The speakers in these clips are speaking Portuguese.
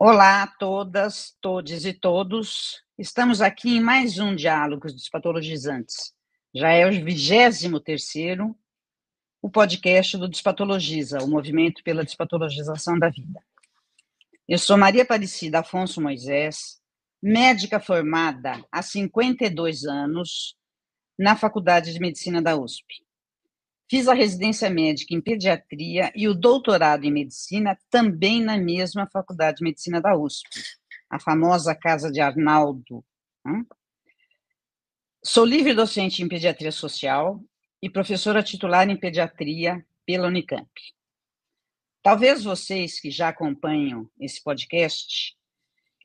Olá a todas, todes e todos. Estamos aqui em mais um Diálogos dos Patologizantes. Já é o 23º, o podcast do Despatologiza, o movimento pela despatologização da vida. Eu sou Maria Aparecida Afonso Moisés, médica formada há 52 anos na Faculdade de Medicina da USP. Fiz a residência médica em pediatria e o doutorado em medicina também na mesma Faculdade de Medicina da USP, a famosa Casa de Arnaldo. Sou livre docente em pediatria social e professora titular em pediatria pela Unicamp. Talvez vocês que já acompanham esse podcast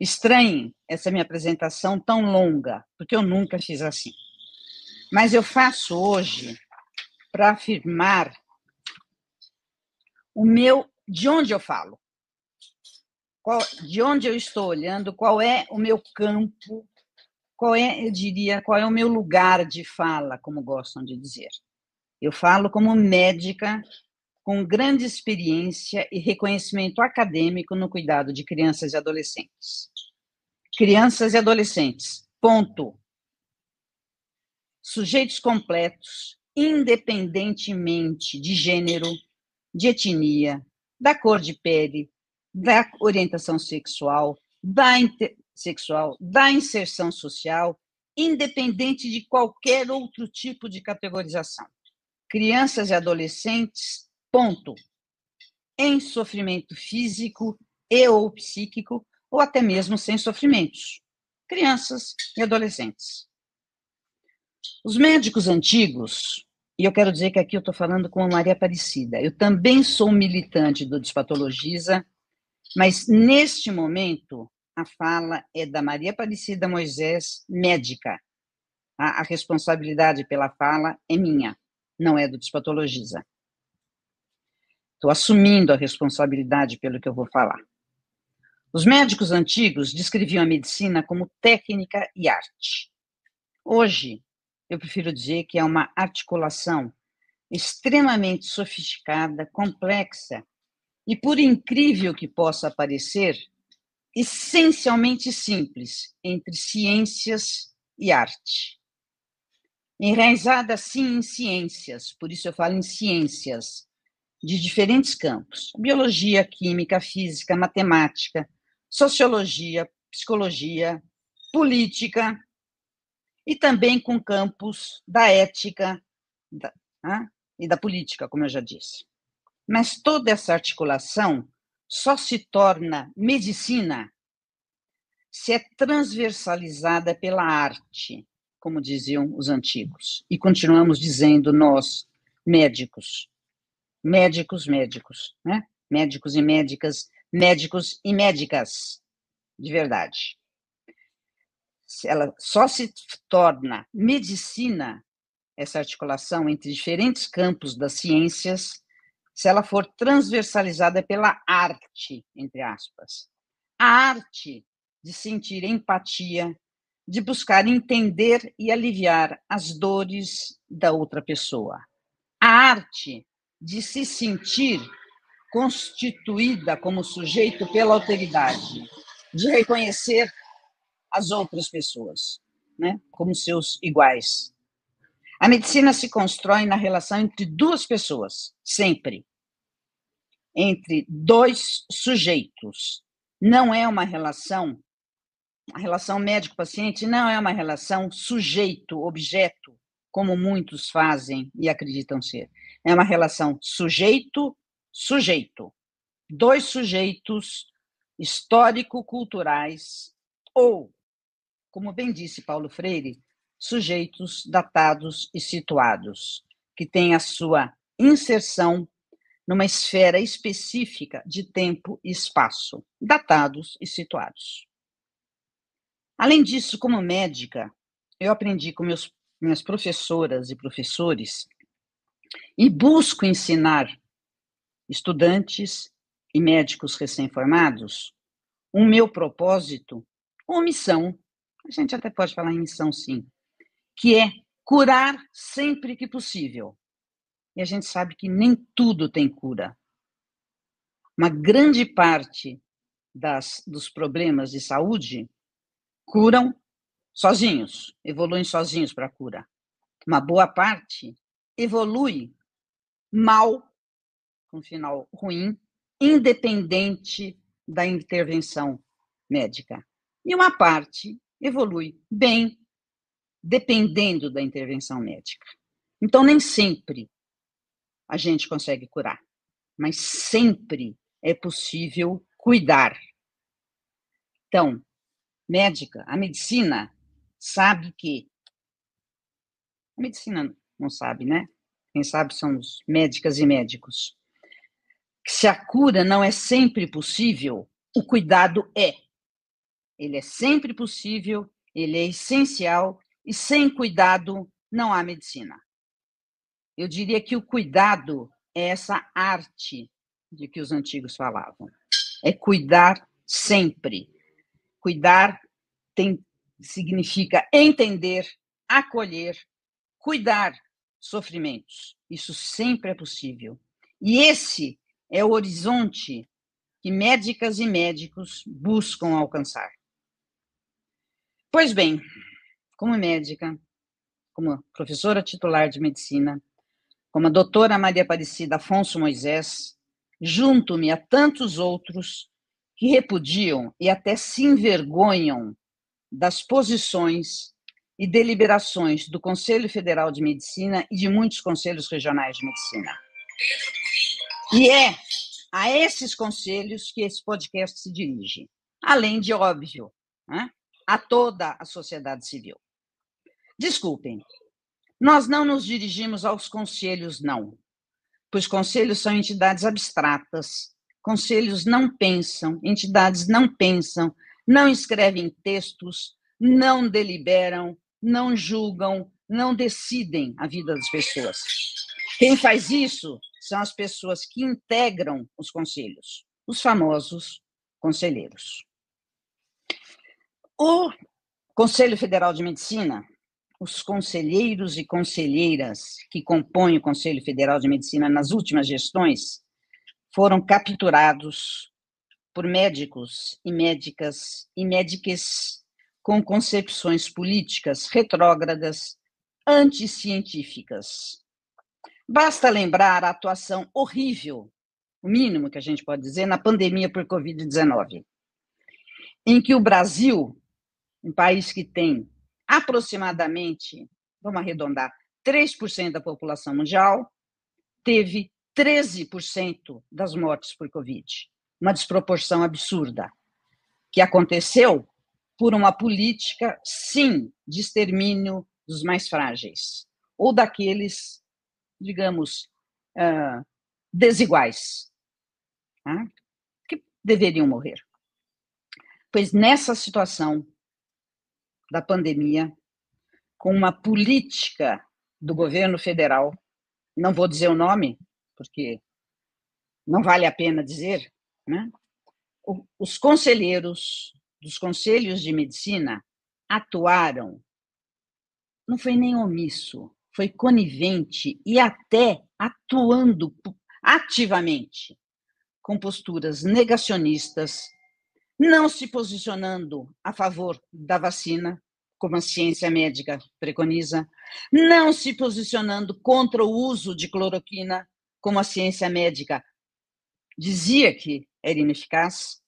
estranhem essa minha apresentação tão longa, porque eu nunca fiz assim. Mas eu faço hoje para afirmar de onde eu falo, de onde eu estou olhando, qual é o meu campo, qual é o meu lugar de fala, como gostam de dizer. Eu falo como médica com grande experiência e reconhecimento acadêmico no cuidado de crianças e adolescentes. Crianças e adolescentes, ponto. Sujeitos completos, independentemente de gênero, de etnia, da cor de pele, da orientação sexual, da inserção social, independente de qualquer outro tipo de categorização. Crianças e adolescentes, ponto. Em sofrimento físico e ou psíquico, ou até mesmo sem sofrimentos. Crianças e adolescentes. Os médicos antigos, e eu quero dizer que aqui eu estou falando com a Maria Aparecida, eu também sou militante do Despatologiza, mas neste momento a fala é da Maria Aparecida Moisés, médica. A responsabilidade pela fala é minha, não é do Despatologiza. Estou assumindo a responsabilidade pelo que eu vou falar. Os médicos antigos descreviam a medicina como técnica e arte. Hoje, eu prefiro dizer que é uma articulação extremamente sofisticada, complexa e, por incrível que possa parecer, essencialmente simples entre ciências e arte. Enraizada, sim, em ciências, por isso eu falo em ciências, de diferentes campos: biologia, química, física, matemática, sociologia, psicologia, política, e também com campos da ética e da política, como eu já disse. Mas toda essa articulação só se torna medicina se é transversalizada pela arte, como diziam os antigos. E continuamos dizendo nós, médicos, né? Médicos e médicas, médicos e médicas, de verdade. Ela só se torna medicina, essa articulação entre diferentes campos das ciências, se ela for transversalizada pela arte, entre aspas. A arte de sentir empatia, de buscar entender e aliviar as dores da outra pessoa. A arte de se sentir constituída como sujeito pela alteridade, de reconhecer as outras pessoas, né, como seus iguais. A medicina se constrói na relação entre duas pessoas, sempre. Entre dois sujeitos. Não é uma relação, a relação médico-paciente não é uma relação sujeito-objeto, como muitos fazem e acreditam ser. É uma relação sujeito-sujeito. Dois sujeitos histórico-culturais ou, como bem disse Paulo Freire, sujeitos datados e situados, que têm a sua inserção numa esfera específica de tempo e espaço, datados e situados. Além disso, como médica, eu aprendi com minhas professoras e professores e busco ensinar estudantes e médicos recém-formados o meu propósito ou missão, a gente até pode falar em missão, sim, que é curar sempre que possível. E a gente sabe que nem tudo tem cura. Uma grande parte dos problemas de saúde curam sozinhos, evoluem sozinhos para a cura. Uma boa parte evolui mal, com um final ruim, independente da intervenção médica. E uma parte evolui bem, dependendo da intervenção médica. Então, nem sempre a gente consegue curar, mas sempre é possível cuidar. Então, a medicina sabe que... A medicina não sabe, né? Quem sabe são os médicas e médicos. Que se a cura não é sempre possível, o cuidado é. Ele é sempre possível, ele é essencial, e sem cuidado não há medicina. Eu diria que o cuidado é essa arte de que os antigos falavam. É cuidar sempre. Cuidar significa entender, acolher, cuidar sofrimentos. Isso sempre é possível. E esse é o horizonte que médicas e médicos buscam alcançar. Pois bem, como médica, como professora titular de medicina, como a doutora Maria Aparecida Afonso Moisés, junto-me a tantos outros que repudiam e até se envergonham das posições e deliberações do Conselho Federal de Medicina e de muitos conselhos regionais de medicina. E é a esses conselhos que esse podcast se dirige, além de, óbvio, né, a toda a sociedade civil. Desculpem, nós não nos dirigimos aos conselhos, não, pois conselhos são entidades abstratas, conselhos não pensam, entidades não pensam, não escrevem textos, não deliberam, não julgam, não decidem a vida das pessoas. Quem faz isso são as pessoas que integram os conselhos, os famosos conselheiros. O Conselho Federal de Medicina, os conselheiros e conselheiras que compõem o Conselho Federal de Medicina nas últimas gestões foram capturados por médicos e médicas e médicas com concepções políticas retrógradas, anticientíficas. Basta lembrar a atuação horrível, o mínimo que a gente pode dizer, na pandemia por Covid-19, em que o Brasil, um país que tem aproximadamente, vamos arredondar, 3% da população mundial, teve 13% das mortes por Covid. Uma desproporção absurda, que aconteceu por uma política, sim, de extermínio dos mais frágeis, ou daqueles, digamos, desiguais, né, que deveriam morrer. Pois nessa situação da pandemia, com uma política do governo federal, não vou dizer o nome, porque não vale a pena dizer, né? Os conselheiros dos conselhos de medicina atuaram, não foi nem omisso, foi conivente e até atuando ativamente, com posturas negacionistas, não se posicionando a favor da vacina, como a ciência médica preconiza, não se posicionando contra o uso de cloroquina, como a ciência médica dizia que era ineficaz,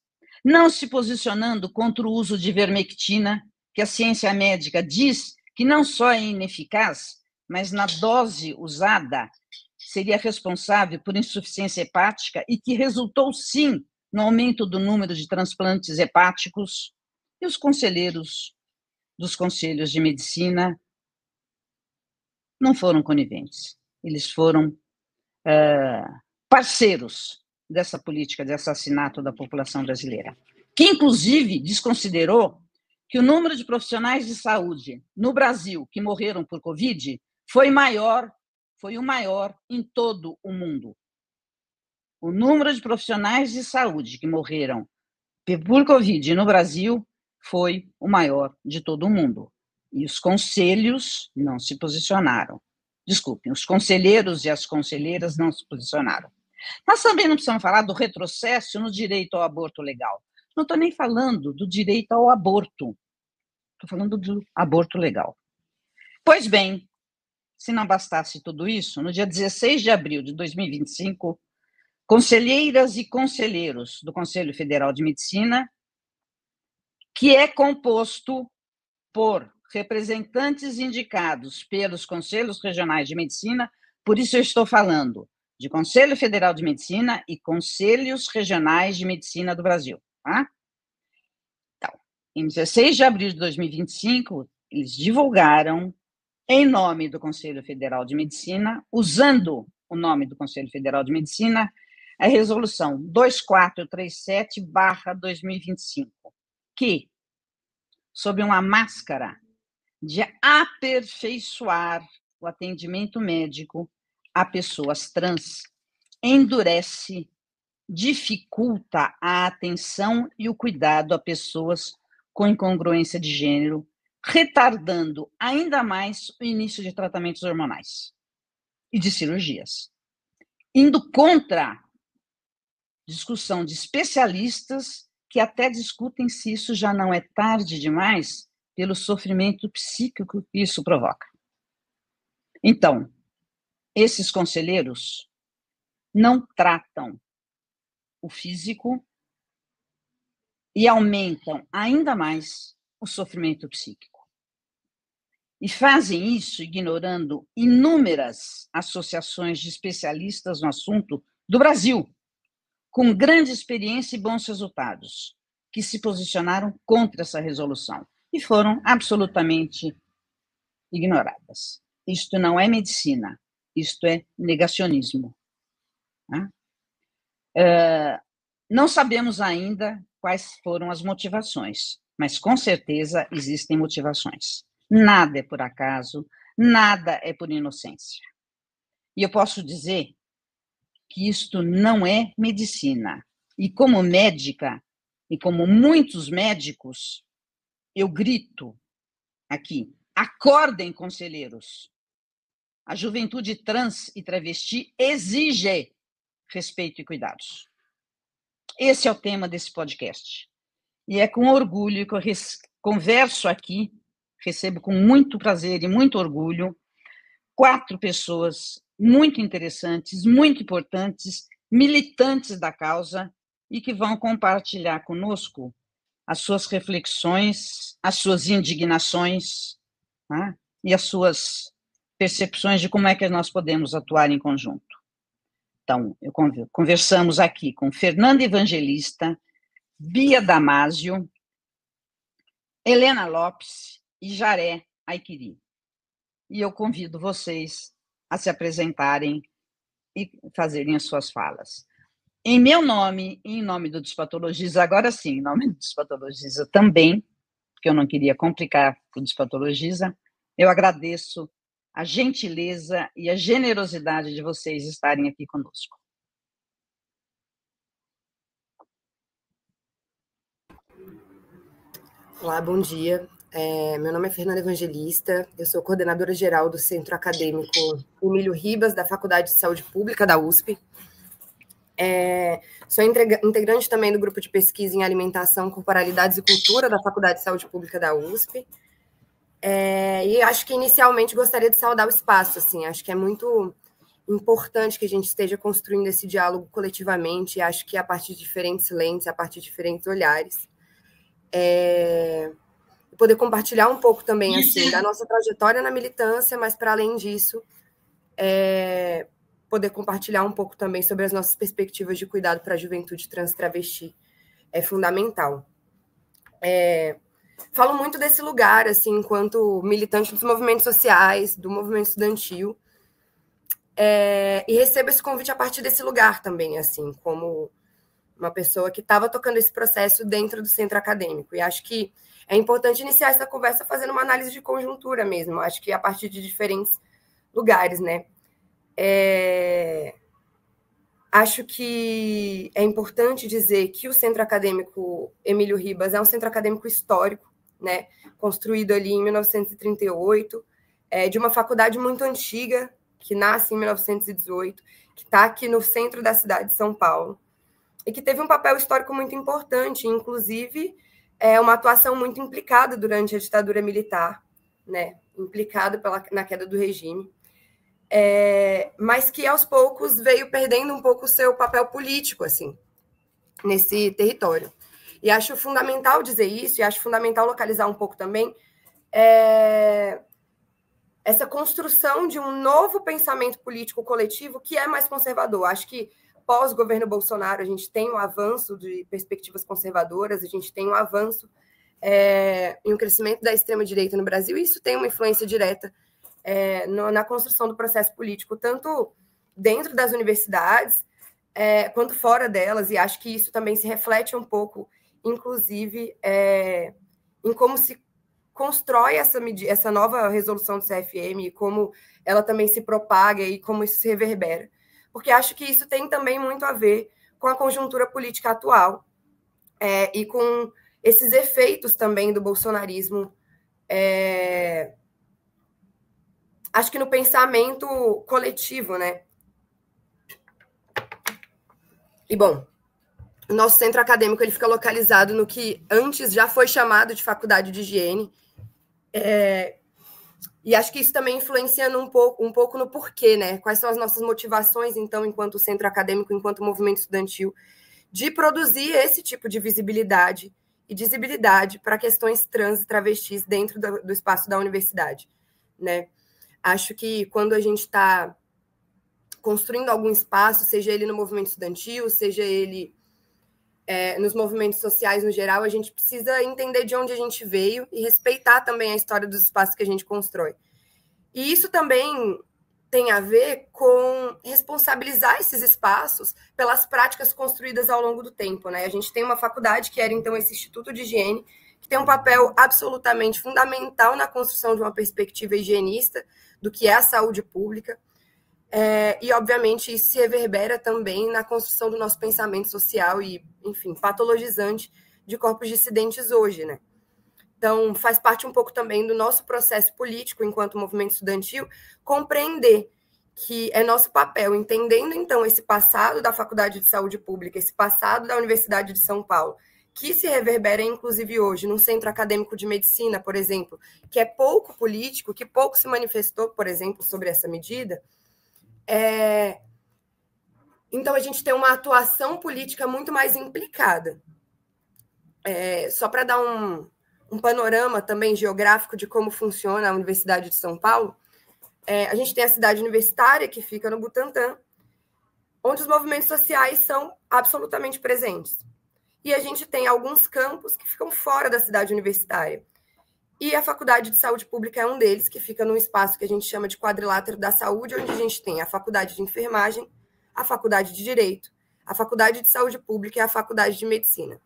não se posicionando contra o uso de ivermectina, que a ciência médica diz que não só é ineficaz, mas na dose usada seria responsável por insuficiência hepática e que resultou, sim, no aumento do número de transplantes hepáticos. E os conselheiros dos conselhos de medicina não foram coniventes, eles foram parceiros dessa política de assassinato da população brasileira, que, inclusive, desconsiderou que o número de profissionais de saúde no Brasil que morreram por Covid foi o maior em todo o mundo. O número de profissionais de saúde que morreram por Covid no Brasil foi o maior de todo o mundo. E os conselhos não se posicionaram. Desculpem, os conselheiros e as conselheiras não se posicionaram. Nós também não precisamos falar do retrocesso no direito ao aborto legal, Não estou nem falando do direito ao aborto. Estou falando do aborto legal. Pois bem, se não bastasse tudo isso, no dia 16 de abril de 2025, conselheiras e conselheiros do Conselho Federal de Medicina, que é composto por representantes indicados pelos Conselhos Regionais de Medicina, por isso eu estou falando de Conselho Federal de Medicina e Conselhos Regionais de Medicina do Brasil. Tá? Então, em 16 de abril de 2025, eles divulgaram, em nome do Conselho Federal de Medicina, usando o nome do Conselho Federal de Medicina, a resolução 2437/2025, que, sob uma máscara de aperfeiçoar o atendimento médico a pessoas trans, endurece, dificulta a atenção e o cuidado a pessoas com incongruência de gênero, retardando ainda mais o início de tratamentos hormonais e de cirurgias, indo contra discussão de especialistas que até discutem se isso já não é tarde demais pelo sofrimento psíquico que isso provoca. Então, esses conselheiros não tratam o físico e aumentam ainda mais o sofrimento psíquico. E fazem isso ignorando inúmeras associações de especialistas no assunto do Brasil, com grande experiência e bons resultados, que se posicionaram contra essa resolução e foram absolutamente ignoradas. Isto não é medicina, isto é negacionismo. Né? Não sabemos ainda quais foram as motivações, mas com certeza existem motivações. Nada é por acaso, nada é por inocência. E eu posso dizer que isto não é medicina. E como médica, e como muitos médicos, eu grito aqui, acordem, conselheiros. A juventude trans e travesti exige respeito e cuidados. Esse é o tema desse podcast. E é com orgulho que eu converso aqui, recebo com muito prazer e muito orgulho, 4 pessoas muito interessantes, muito importantes, militantes da causa, e que vão compartilhar conosco as suas reflexões, as suas indignações, né, e as suas percepções de como é que nós podemos atuar em conjunto. Então, conversamos aqui com Fernanda Evangelista, Bia Damasio, Helena Lopes e Jaré Aiquiri. E eu convido vocês a se apresentarem e fazerem as suas falas. Em meu nome e em nome do Despatologiza, agora sim, em nome do Despatologiza também, porque eu não queria complicar o Despatologiza, eu agradeço a gentileza e a generosidade de vocês estarem aqui conosco. Olá, bom dia. Meu nome é Fernanda Evangelista, eu sou coordenadora geral do Centro Acadêmico Emílio Ribas, da Faculdade de Saúde Pública da USP. Sou integrante também do grupo de pesquisa em alimentação, corporalidades e cultura da Faculdade de Saúde Pública da USP. E acho que inicialmente gostaria de saudar o espaço, assim, acho que é muito importante que a gente esteja construindo esse diálogo coletivamente, acho que a partir de diferentes lentes, a partir de diferentes olhares. Poder compartilhar um pouco também, assim, da nossa trajetória na militância, mas, para além disso, poder compartilhar um pouco também sobre as nossas perspectivas de cuidado para a juventude trans travesti é fundamental. Falo muito desse lugar, assim, enquanto militante dos movimentos sociais, do movimento estudantil, e recebo esse convite a partir desse lugar também, assim, como uma pessoa que estava tocando esse processo dentro do centro acadêmico. E acho que é importante iniciar essa conversa fazendo uma análise de conjuntura mesmo, acho que a partir de diferentes lugares, né? Acho que é importante dizer que o Centro Acadêmico Emílio Ribas é um centro acadêmico histórico, né? Construído ali em 1938, de uma faculdade muito antiga, que nasce em 1918, que está aqui no centro da cidade de São Paulo. e que teve um papel histórico muito importante, inclusive uma atuação muito implicada durante a ditadura militar, né? Implicado na queda do regime, mas que aos poucos veio perdendo um pouco o seu papel político, assim, nesse território. E acho fundamental dizer isso, e acho fundamental localizar um pouco também essa construção de um novo pensamento político coletivo que é mais conservador. Acho que pós-governo Bolsonaro a gente tem um avanço de perspectivas conservadoras, a gente tem um avanço em um crescimento da extrema-direita no Brasil, e isso tem uma influência direta na construção do processo político, tanto dentro das universidades quanto fora delas, e acho que isso também se reflete um pouco, inclusive, em como se constrói essa nova resolução do CFM, e como ela também se propaga e como isso se reverbera. Porque acho que isso tem também muito a ver com a conjuntura política atual e com esses efeitos também do bolsonarismo, acho que no pensamento coletivo, né? E, bom, o nosso centro acadêmico ele fica localizado no que antes já foi chamado de Faculdade de Higiene, e acho que isso também influencia um pouco no porquê, né? Quais são as nossas motivações, então, enquanto centro acadêmico, enquanto movimento estudantil, de produzir esse tipo de visibilidade e visibilidade para questões trans e travestis dentro do espaço da universidade, né? Acho que quando a gente está construindo algum espaço, seja ele no movimento estudantil, seja ele nos movimentos sociais no geral, a gente precisa entender de onde a gente veio e respeitar também a história dos espaços que a gente constrói. E isso também tem a ver com responsabilizar esses espaços pelas práticas construídas ao longo do tempo, né? A gente tem uma faculdade que era, então, esse Instituto de Higiene, que tem um papel absolutamente fundamental na construção de uma perspectiva higienista do que é a saúde pública, e, obviamente, isso se reverbera também na construção do nosso pensamento social e, enfim, patologizante de corpos dissidentes hoje, né? Então, faz parte um pouco também do nosso processo político enquanto movimento estudantil, compreender que é nosso papel, entendendo, então, esse passado da Faculdade de Saúde Pública, esse passado da Universidade de São Paulo, que se reverbera, inclusive, hoje, num centro acadêmico de medicina, por exemplo, que é pouco político, que pouco se manifestou, por exemplo, sobre essa medida. Então, a gente tem uma atuação política muito mais implicada. Só para dar um panorama também geográfico de como funciona a Universidade de São Paulo, a gente tem a cidade universitária, que fica no Butantã, onde os movimentos sociais são absolutamente presentes. E a gente tem alguns campos que ficam fora da cidade universitária. E a Faculdade de Saúde Pública é um deles, que fica num espaço que a gente chama de quadrilátero da saúde, onde a gente tem a Faculdade de Enfermagem, a Faculdade de Direito, a Faculdade de Saúde Pública e a Faculdade de Medicina.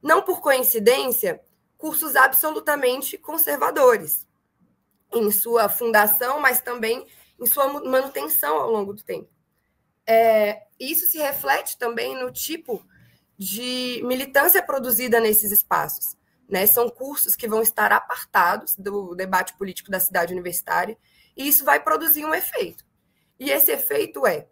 Não por coincidência, cursos absolutamente conservadores em sua fundação, mas também em sua manutenção ao longo do tempo. Isso se reflete também no tipo de militância produzida nesses espaços, né? São cursos que vão estar apartados do debate político da cidade universitária, e isso vai produzir um efeito. E esse efeito é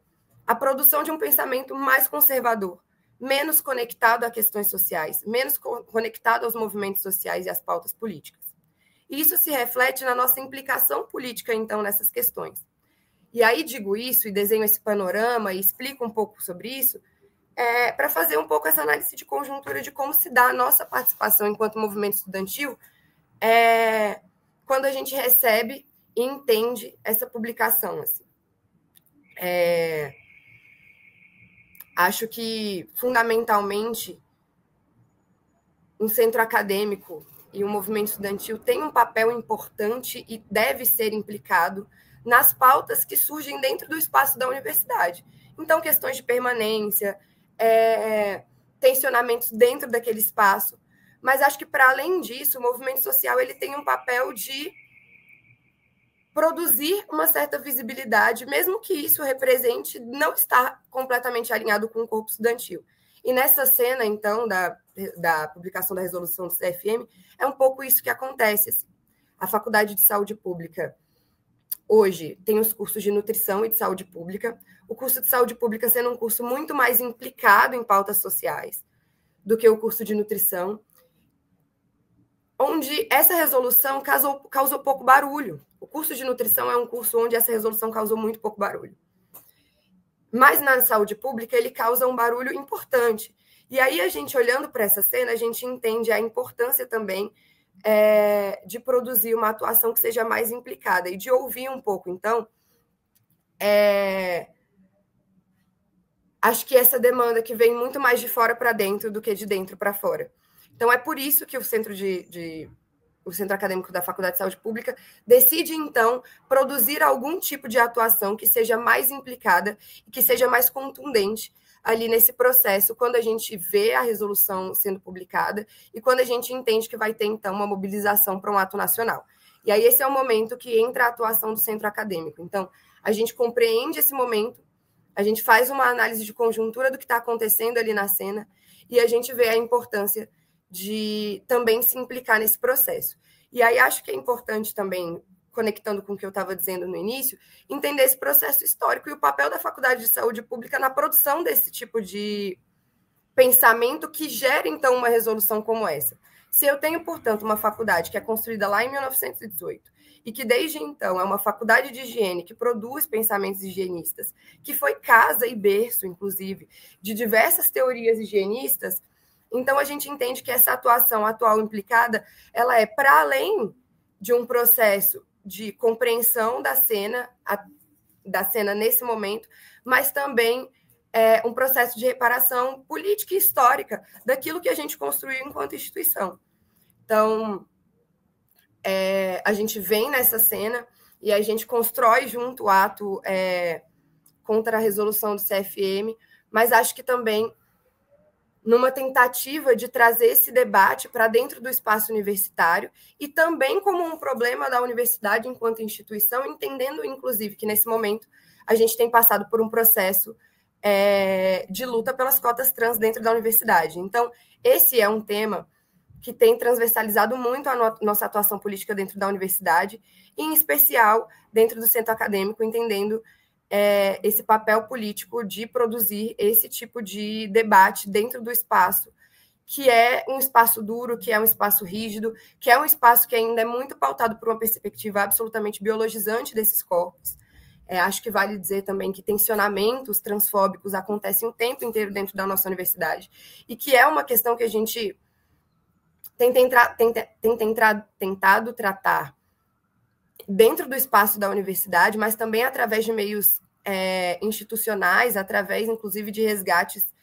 a produção de um pensamento mais conservador, menos conectado a questões sociais, menos conectado aos movimentos sociais e às pautas políticas. E isso se reflete na nossa implicação política, então, nessas questões. E aí digo isso e desenho esse panorama e explico um pouco sobre isso, para fazer um pouco essa análise de conjuntura de como se dá a nossa participação enquanto movimento estudantil quando a gente recebe e entende essa publicação. Assim. Acho que, fundamentalmente, um centro acadêmico e um movimento estudantil tem um papel importante e deve ser implicado nas pautas que surgem dentro do espaço da universidade. Então, questões de permanência, tensionamentos dentro daquele espaço. Mas acho que, para além disso, o movimento social ele tem um papel de produzir uma certa visibilidade, mesmo que isso represente não estar completamente alinhado com o corpo estudantil. E nessa cena, então, da publicação da resolução do CFM, é um pouco isso que acontece. Assim. A Faculdade de Saúde Pública hoje tem os cursos de nutrição e de saúde pública, o curso de saúde pública sendo um curso muito mais implicado em pautas sociais do que o curso de nutrição, onde essa resolução causou pouco barulho. O curso de nutrição é um curso onde essa resolução causou muito pouco barulho. Mas na saúde pública ele causa um barulho importante. E aí a gente, olhando para essa cena, a gente entende a importância também de produzir uma atuação que seja mais implicada e de ouvir um pouco. Então, acho que essa demanda que vem muito mais de fora para dentro do que de dentro para fora. Então, é por isso que o Centro Acadêmico da Faculdade de Saúde Pública decide, então, produzir algum tipo de atuação que seja mais implicada e que seja mais contundente ali nesse processo, quando a gente vê a resolução sendo publicada e quando a gente entende que vai ter, então, uma mobilização para um ato nacional. E aí esse é o momento que entra a atuação do centro acadêmico. Então, a gente compreende esse momento, a gente faz uma análise de conjuntura do que está acontecendo ali na cena e a gente vê a importância de também se implicar nesse processo. E aí acho que é importante também, conectando com o que eu estava dizendo no início, entender esse processo histórico e o papel da Faculdade de Saúde Pública na produção desse tipo de pensamento que gera, então, uma resolução como essa. Se eu tenho, portanto, uma faculdade que é construída lá em 1918 e que, desde então, é uma faculdade de higiene que produz pensamentos higienistas, que foi casa e berço, inclusive, de diversas teorias higienistas, então a gente entende que essa atuação atual implicada, ela é para além de um processo de compreensão da cena nesse momento, mas também um processo de reparação política e histórica daquilo que a gente construiu enquanto instituição. Então, a gente vem nessa cena e a gente constrói junto o ato contra a resolução do CFM, mas acho que também numa tentativa de trazer esse debate para dentro do espaço universitário e também como um problema da universidade enquanto instituição, entendendo, inclusive, que nesse momento a gente tem passado por um processo de luta pelas cotas trans dentro da universidade. Então, esse é um tema que tem transversalizado muito a nossa atuação política dentro da universidade, em especial dentro do centro acadêmico, entendendo esse papel político de produzir esse tipo de debate dentro do espaço, que é um espaço duro, que é um espaço rígido, que é um espaço que ainda é muito pautado por uma perspectiva absolutamente biologizante desses corpos. Acho que vale dizer também que tensionamentos transfóbicos acontecem o tempo inteiro dentro da nossa universidade, e que é uma questão que a gente tentado tratar dentro do espaço da universidade, mas também através de meios institucionais, através, inclusive, de resgates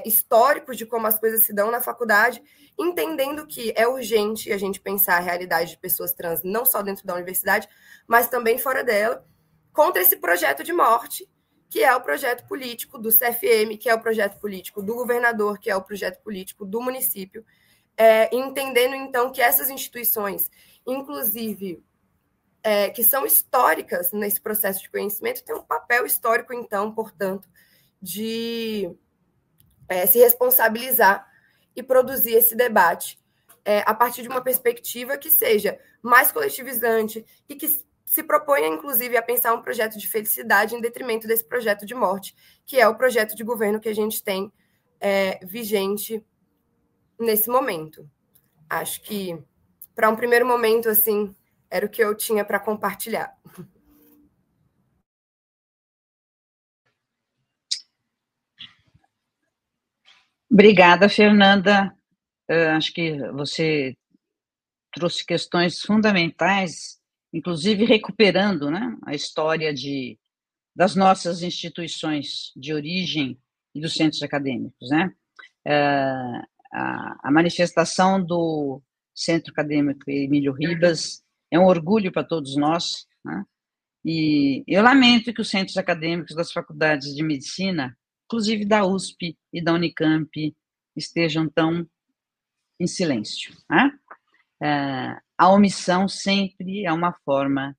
históricos de como as coisas se dão na faculdade, entendendo que é urgente a gente pensar a realidade de pessoas trans, não só dentro da universidade, mas também fora dela, contra esse projeto de morte, que é o projeto político do CFM, que é o projeto político do governador, que é o projeto político do município, entendendo, então, que essas instituições, inclusive que são históricas nesse processo de conhecimento, tem um papel histórico, então, portanto, de se responsabilizar e produzir esse debate a partir de uma perspectiva que seja mais coletivizante e que se proponha, inclusive, a pensar um projeto de felicidade em detrimento desse projeto de morte, que é o projeto de governo que a gente tem vigente nesse momento. Acho que, para um primeiro momento, assim, era o que eu tinha para compartilhar. Obrigada, Fernanda. Acho que você trouxe questões fundamentais, inclusive recuperando, né, a história das nossas instituições de origem e dos centros acadêmicos, né? A manifestação do Centro Acadêmico Emílio Ribas é um orgulho para todos nós, né? E eu lamento que os centros acadêmicos das faculdades de medicina, inclusive da USP e da Unicamp, estejam tão em silêncio, né? A omissão sempre é uma forma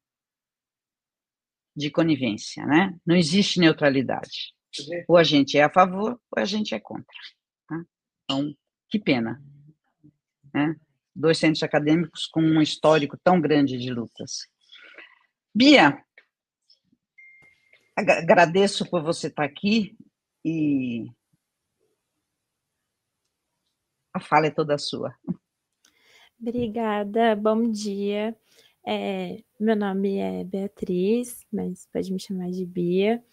de conivência, né? Não existe neutralidade. Ou a gente é a favor, ou a gente é contra. Tá? Então, que pena, né? 2 centros acadêmicos com um histórico tão grande de lutas. Bia, Agradeço por você estar aqui e a fala é toda sua. Obrigada, bom dia. Meu nome é Beatriz, mas pode me chamar de Bia.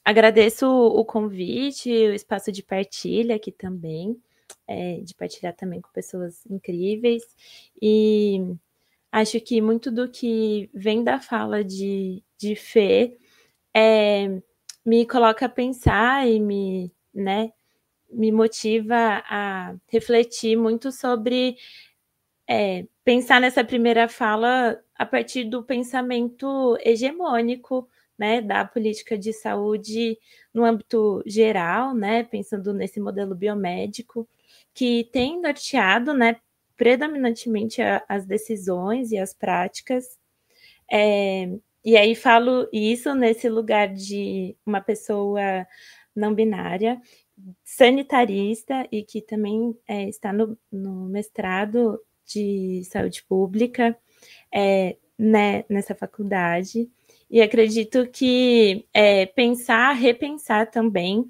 Agradeço o convite, o espaço de partilha aqui também, de partilhar também com pessoas incríveis. E acho que muito do que vem da fala de Fê me coloca a pensar e me motiva a refletir muito sobre pensar nessa primeira fala a partir do pensamento hegemônico, né, da política de saúde no âmbito geral, né, pensando nesse modelo biomédico que tem norteado, né, predominantemente as decisões e as práticas. E aí falo isso nesse lugar de uma pessoa não binária, sanitarista e que também está no mestrado de saúde pública né, nessa faculdade. E acredito que repensar também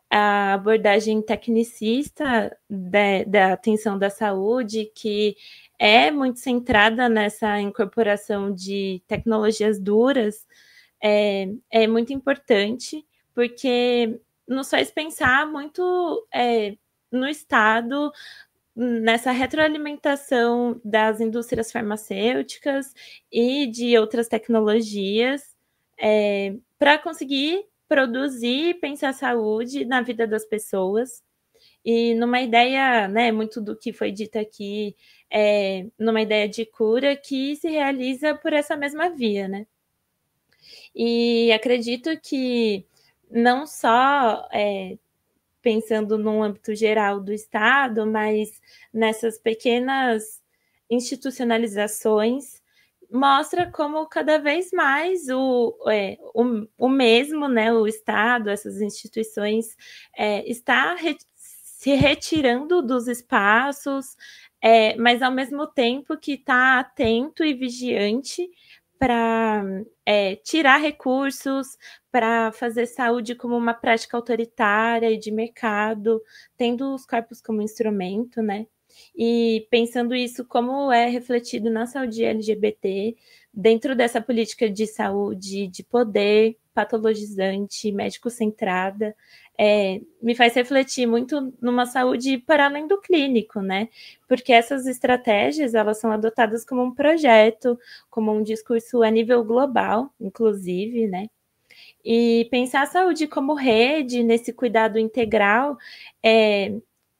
a abordagem tecnicista da atenção da saúde, que é muito centrada nessa incorporação de tecnologias duras, é muito importante, porque nos faz pensar muito no Estado, nessa retroalimentação das indústrias farmacêuticas e de outras tecnologias para conseguir produzir e pensar a saúde na vida das pessoas. E numa ideia, né, muito do que foi dito aqui, numa ideia de cura que se realiza por essa mesma via, né? E acredito que não só pensando num âmbito geral do Estado, mas nessas pequenas institucionalizações, mostra como cada vez mais o mesmo, né, o Estado, essas instituições, está se retirando dos espaços, mas ao mesmo tempo que está atento e vigiante para tirar recursos, para fazer saúde como uma prática autoritária e de mercado, tendo os corpos como instrumento, né? E pensando isso como é refletido na saúde LGBT, dentro dessa política de saúde, de poder, patologizante, médico-centrada, me faz refletir muito numa saúde para além do clínico, né? Porque essas estratégias, elas são adotadas como um projeto, como um discurso a nível global, inclusive, né? E pensar a saúde como rede, nesse cuidado integral,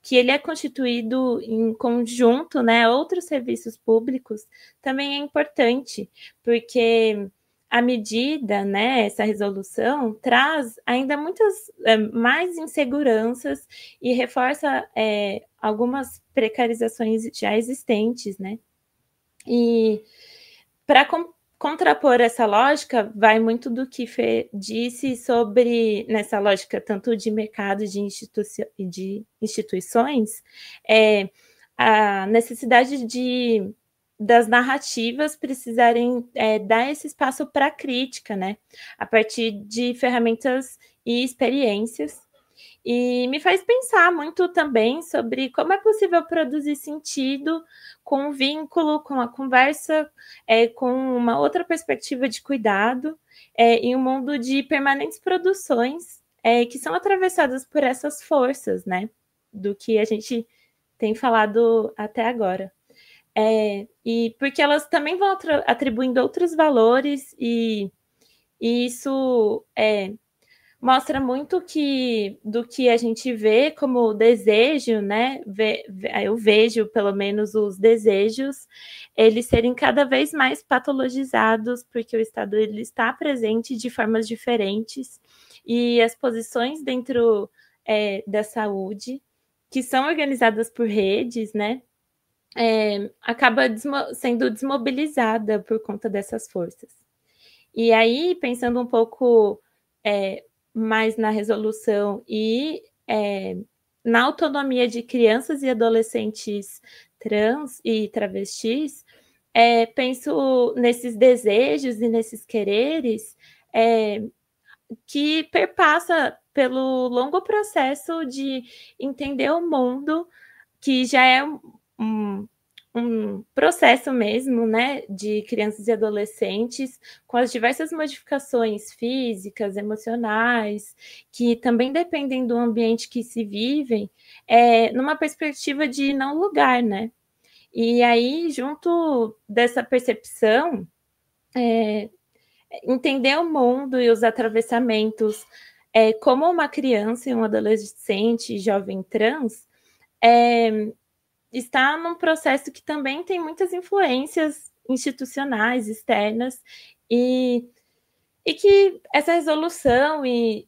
que ele é constituído em conjunto, né, outros serviços públicos, também é importante, porque a medida, né, essa resolução, traz ainda muitas mais inseguranças e reforça algumas precarizações já existentes, né? E para contrapor essa lógica, vai muito do que Fê disse sobre, nessa lógica tanto de mercado de instituições, a necessidade das narrativas precisarem dar esse espaço para a crítica, né? A partir de ferramentas e experiências. E me faz pensar muito também sobre como é possível produzir sentido com um vínculo, com a conversa, com uma outra perspectiva de cuidado, em um mundo de permanentes produções que são atravessadas por essas forças, né? Do que a gente tem falado até agora. E porque elas também vão atribuindo outros valores e isso mostra muito do que a gente vê como desejo, né? Eu vejo, pelo menos, os desejos, eles serem cada vez mais patologizados, porque o Estado ele está presente de formas diferentes, e as posições dentro da saúde, que são organizadas por redes, né? Acaba sendo desmobilizada por conta dessas forças. E aí, pensando um pouco mais na resolução e na autonomia de crianças e adolescentes trans e travestis, penso nesses desejos e nesses quereres que perpassa pelo longo processo de entender o mundo, que já é um processo mesmo, né, de crianças e adolescentes, com as diversas modificações físicas, emocionais, que também dependem do ambiente que se vivem, numa perspectiva de não lugar, né? E aí, junto dessa percepção, entender o mundo e os atravessamentos como uma criança e um adolescente jovem trans, está num processo que também tem muitas influências institucionais, externas, e que essa resolução e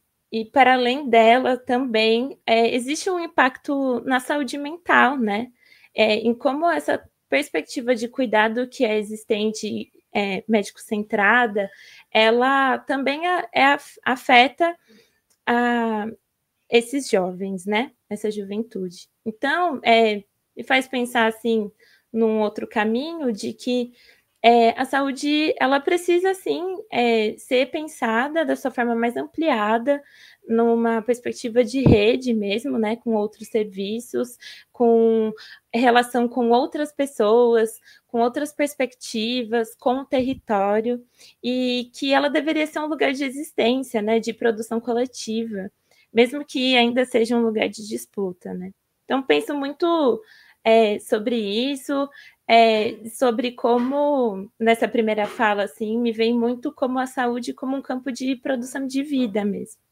para além dela também existe um impacto na saúde mental, né? Em como essa perspectiva de cuidado que é existente, médico-centrada, ela também afeta esses jovens, né? Essa juventude. Então, me faz pensar assim num outro caminho de que a saúde ela precisa sim ser pensada da sua forma mais ampliada, numa perspectiva de rede mesmo, né, com outros serviços, com relação com outras pessoas, com outras perspectivas, com o território, e que ela deveria ser um lugar de existência, né, de produção coletiva, mesmo que ainda seja um lugar de disputa, né. Então, penso muito sobre isso, sobre como, nessa primeira fala, assim, me vem muito como a saúde como um campo de produção de vida mesmo.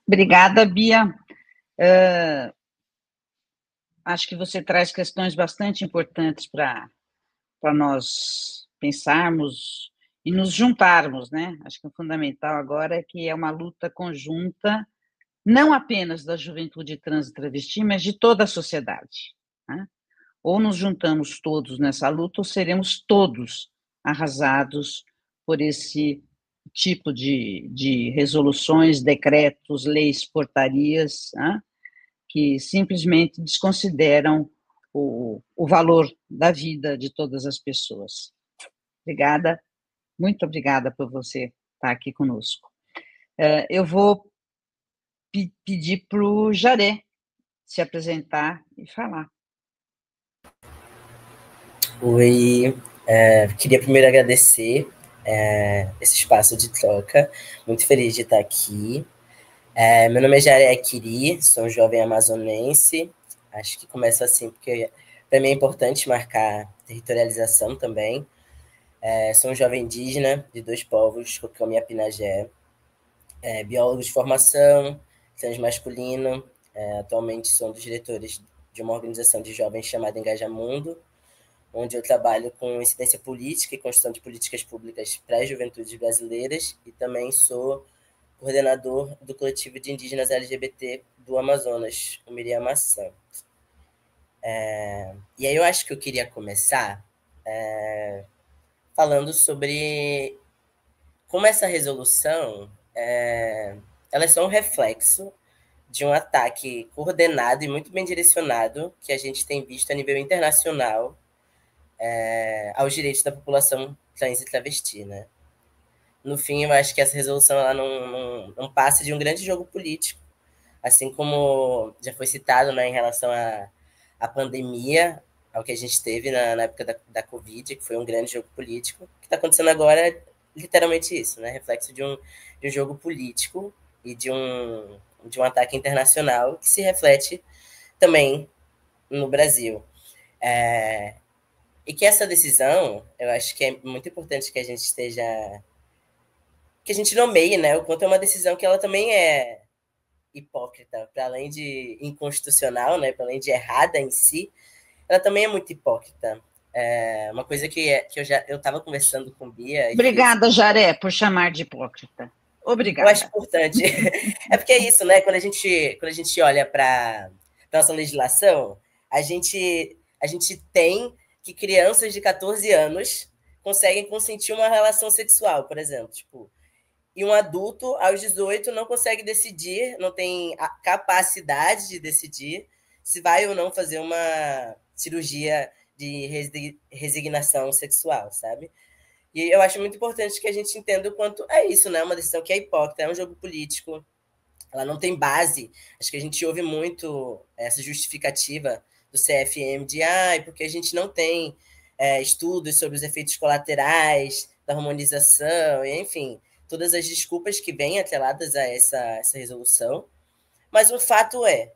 Obrigada, Bia. Acho que você traz questões bastante importantes para nós pensarmos e nos juntarmos, né? Acho que o fundamental agora é que é uma luta conjunta, não apenas da juventude trans e travesti, mas de toda a sociedade, né? Ou nos juntamos todos nessa luta, ou seremos todos arrasados por esse tipo de resoluções, decretos, leis, portarias, né, que simplesmente desconsideram o valor da vida de todas as pessoas. Obrigada, muito obrigada por você estar aqui conosco. Eu vou pedir para o Jaré se apresentar e falar. Oi, queria primeiro agradecer esse espaço de troca, muito feliz de estar aqui. Meu nome é Jaré Quiri, sou um jovem amazonense, acho que começa assim porque para mim é importante marcar territorialização também. Sou um jovem indígena de 2 povos, Roraima e Pinagé, biólogo de formação, transmasculino, atualmente sou um dos diretores de uma organização de jovens chamada Engajamundo, onde eu trabalho com incidência política e construção de políticas públicas para as juventudes brasileiras, e também sou coordenador do coletivo de indígenas LGBT do Amazonas, o Miriamaçã. E aí eu acho que eu queria começar falando sobre como essa resolução ela é só um reflexo de um ataque coordenado e muito bem direcionado que a gente tem visto a nível internacional aos direitos da população trans e travesti, né? No fim, eu acho que essa resolução ela não passa de um grande jogo político, assim como já foi citado, né, em relação à pandemia, ao que a gente teve na época da Covid, que foi um grande jogo político. O que está acontecendo agora é literalmente isso, né? Reflexo de um jogo político e de um ataque internacional que se reflete também no Brasil. E que essa decisão, eu acho que é muito importante que a gente que a gente nomeie, né, o quanto é uma decisão que ela também é hipócrita, para além de inconstitucional, né, para além de errada em si, ela também é muito hipócrita. Uma coisa que eu estava conversando com Bia... Obrigada, Jaré, por chamar de hipócrita. Obrigada. Eu acho importante. É porque é isso, né, quando a gente olha para nossa legislação, a gente tem que crianças de 14 anos conseguem consentir uma relação sexual, por exemplo. Tipo, e um adulto, aos 18, não consegue decidir, não tem a capacidade de decidir se vai ou não fazer uma cirurgia de resignação sexual, sabe? E eu acho muito importante que a gente entenda o quanto é isso, né? Uma decisão que é hipócrita, é um jogo político, ela não tem base. Acho que a gente ouve muito essa justificativa do CFM de porque a gente não tem estudos sobre os efeitos colaterais da hormonização, e, enfim, todas as desculpas que vêm atreladas a essa resolução. Mas o fato é,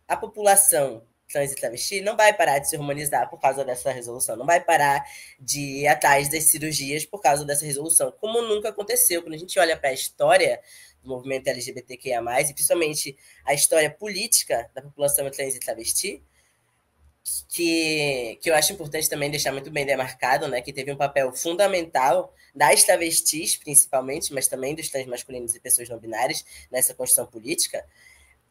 a população trans e travesti não vai parar de se hormonizar por causa dessa resolução, não vai parar de ir atrás das cirurgias por causa dessa resolução, como nunca aconteceu. Quando a gente olha para a história do movimento LGBTQIA+, e principalmente a história política da população trans e travesti, que eu acho importante também deixar muito bem demarcado, né, que teve um papel fundamental das travestis, principalmente, mas também dos trans masculinos e pessoas não binárias nessa construção política,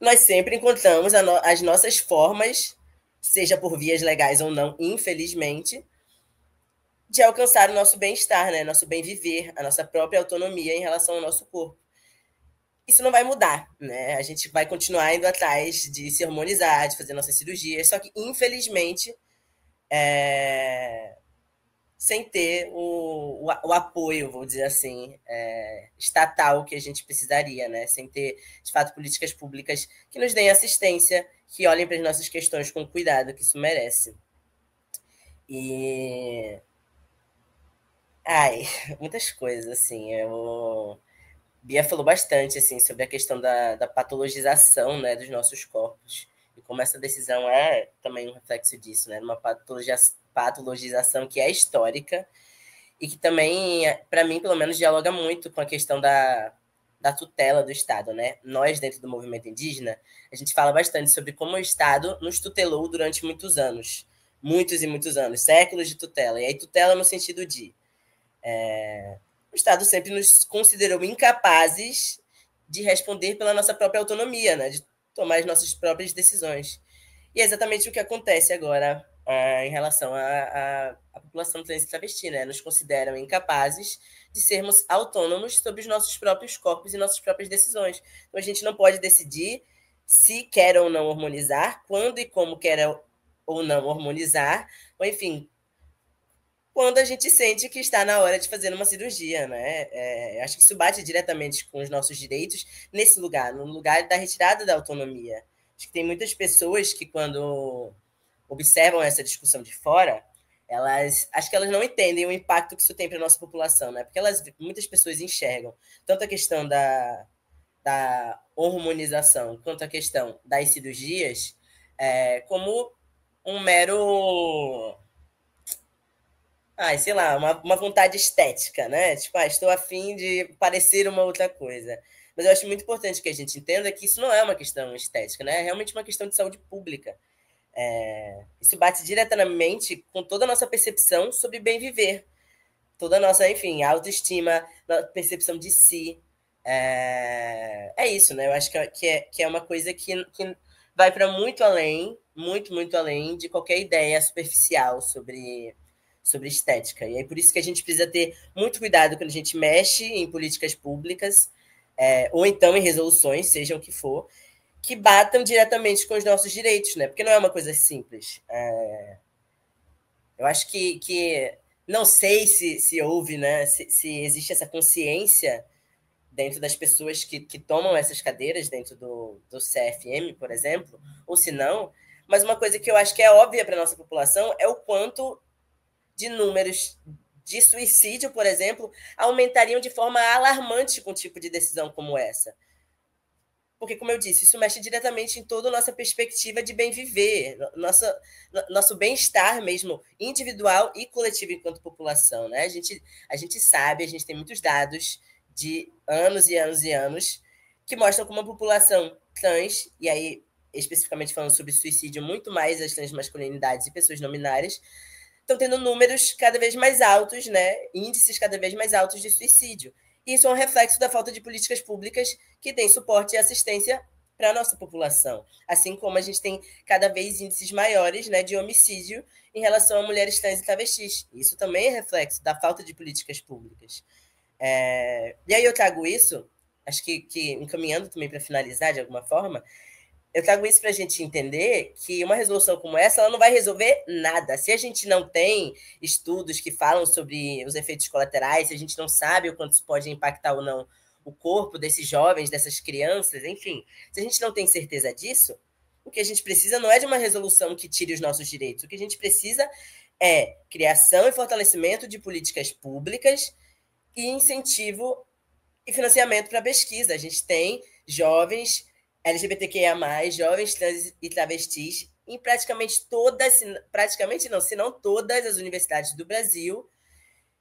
nós sempre encontramos as nossas formas, seja por vias legais ou não, infelizmente, de alcançar o nosso bem-estar, né, nosso bem-viver, a nossa própria autonomia em relação ao nosso corpo. Isso não vai mudar, né? A gente vai continuar indo atrás de se harmonizar, de fazer nossas cirurgias, só que, infelizmente, sem ter o apoio, vou dizer assim, estatal que a gente precisaria, né? Sem ter, de fato, políticas públicas que nos deem assistência, que olhem para as nossas questões com o cuidado que isso merece. E... muitas coisas, assim, Bia falou bastante assim, sobre a questão da patologização, né, dos nossos corpos, e como essa decisão é também um reflexo disso, né, uma patologização que é histórica e que também, para mim, pelo menos, dialoga muito com a questão da tutela do Estado, né? Nós, dentro do movimento indígena, a gente fala bastante sobre como o Estado nos tutelou durante muitos anos, muitos e muitos anos, séculos de tutela, e aí tutela no sentido de... o Estado sempre nos considerou incapazes de responder pela nossa própria autonomia, né? De tomar as nossas próprias decisões. E é exatamente o que acontece agora em relação à população trans e travesti, né? Nos consideram incapazes de sermos autônomos sobre os nossos próprios corpos e nossas próprias decisões. Então, a gente não pode decidir se quer ou não hormonizar, quando e como quer ou não hormonizar, ou, enfim, quando a gente sente que está na hora de fazer uma cirurgia, né? Acho que isso bate diretamente com os nossos direitos nesse lugar, no lugar da retirada da autonomia. Acho que tem muitas pessoas que, quando observam essa discussão de fora, acho que elas não entendem o impacto que isso tem para a nossa população, né? Porque muitas pessoas enxergam tanto a questão da hormonização quanto a questão das cirurgias como um mero... sei lá, uma vontade estética, né? Tipo, estou a fim de parecer uma outra coisa. Mas eu acho muito importante que a gente entenda que isso não é uma questão estética, né? É realmente uma questão de saúde pública. Isso bate diretamente com toda a nossa percepção sobre bem viver. Toda a nossa, enfim, autoestima, percepção de si. É isso, né? Eu acho que é uma coisa que vai para muito além, muito, muito além de qualquer ideia superficial sobre estética. E é por isso que a gente precisa ter muito cuidado quando a gente mexe em políticas públicas, ou então em resoluções, seja o que for, que batam diretamente com os nossos direitos, né? Porque não é uma coisa simples. Eu acho que não sei se houve, né? Se existe essa consciência dentro das pessoas que tomam essas cadeiras dentro do CFM, por exemplo, ou se não, mas uma coisa que eu acho que é óbvia para a nossa população é o quanto de números de suicídio, por exemplo, aumentariam de forma alarmante com um tipo de decisão como essa. Porque, como eu disse, isso mexe diretamente em toda a nossa perspectiva de bem viver, nosso bem-estar mesmo, individual e coletivo enquanto população, né? A gente sabe, a gente tem muitos dados de anos e anos e anos que mostram como a população trans, e aí especificamente falando sobre suicídio, muito mais as transmasculinidades e pessoas não binárias, estão tendo números cada vez mais altos, né? Índices cada vez mais altos de suicídio. E isso é um reflexo da falta de políticas públicas que têm suporte e assistência para a nossa população. Assim como a gente tem cada vez índices maiores, né, de homicídio em relação a mulheres trans e travestis. Isso também é reflexo da falta de políticas públicas. E aí eu trago isso, acho que encaminhando também para finalizar de alguma forma, eu trago isso para a gente entender que uma resolução como essa ela não vai resolver nada. Se a gente não tem estudos que falam sobre os efeitos colaterais, se a gente não sabe o quanto isso pode impactar ou não o corpo desses jovens, dessas crianças, enfim, se a gente não tem certeza disso, o que a gente precisa não é de uma resolução que tire os nossos direitos. O que a gente precisa é criação e fortalecimento de políticas públicas e incentivo e financiamento para pesquisa. A gente tem jovens LGBTQIA+, jovens trans e travestis em praticamente todas, praticamente não, se não todas as universidades do Brasil,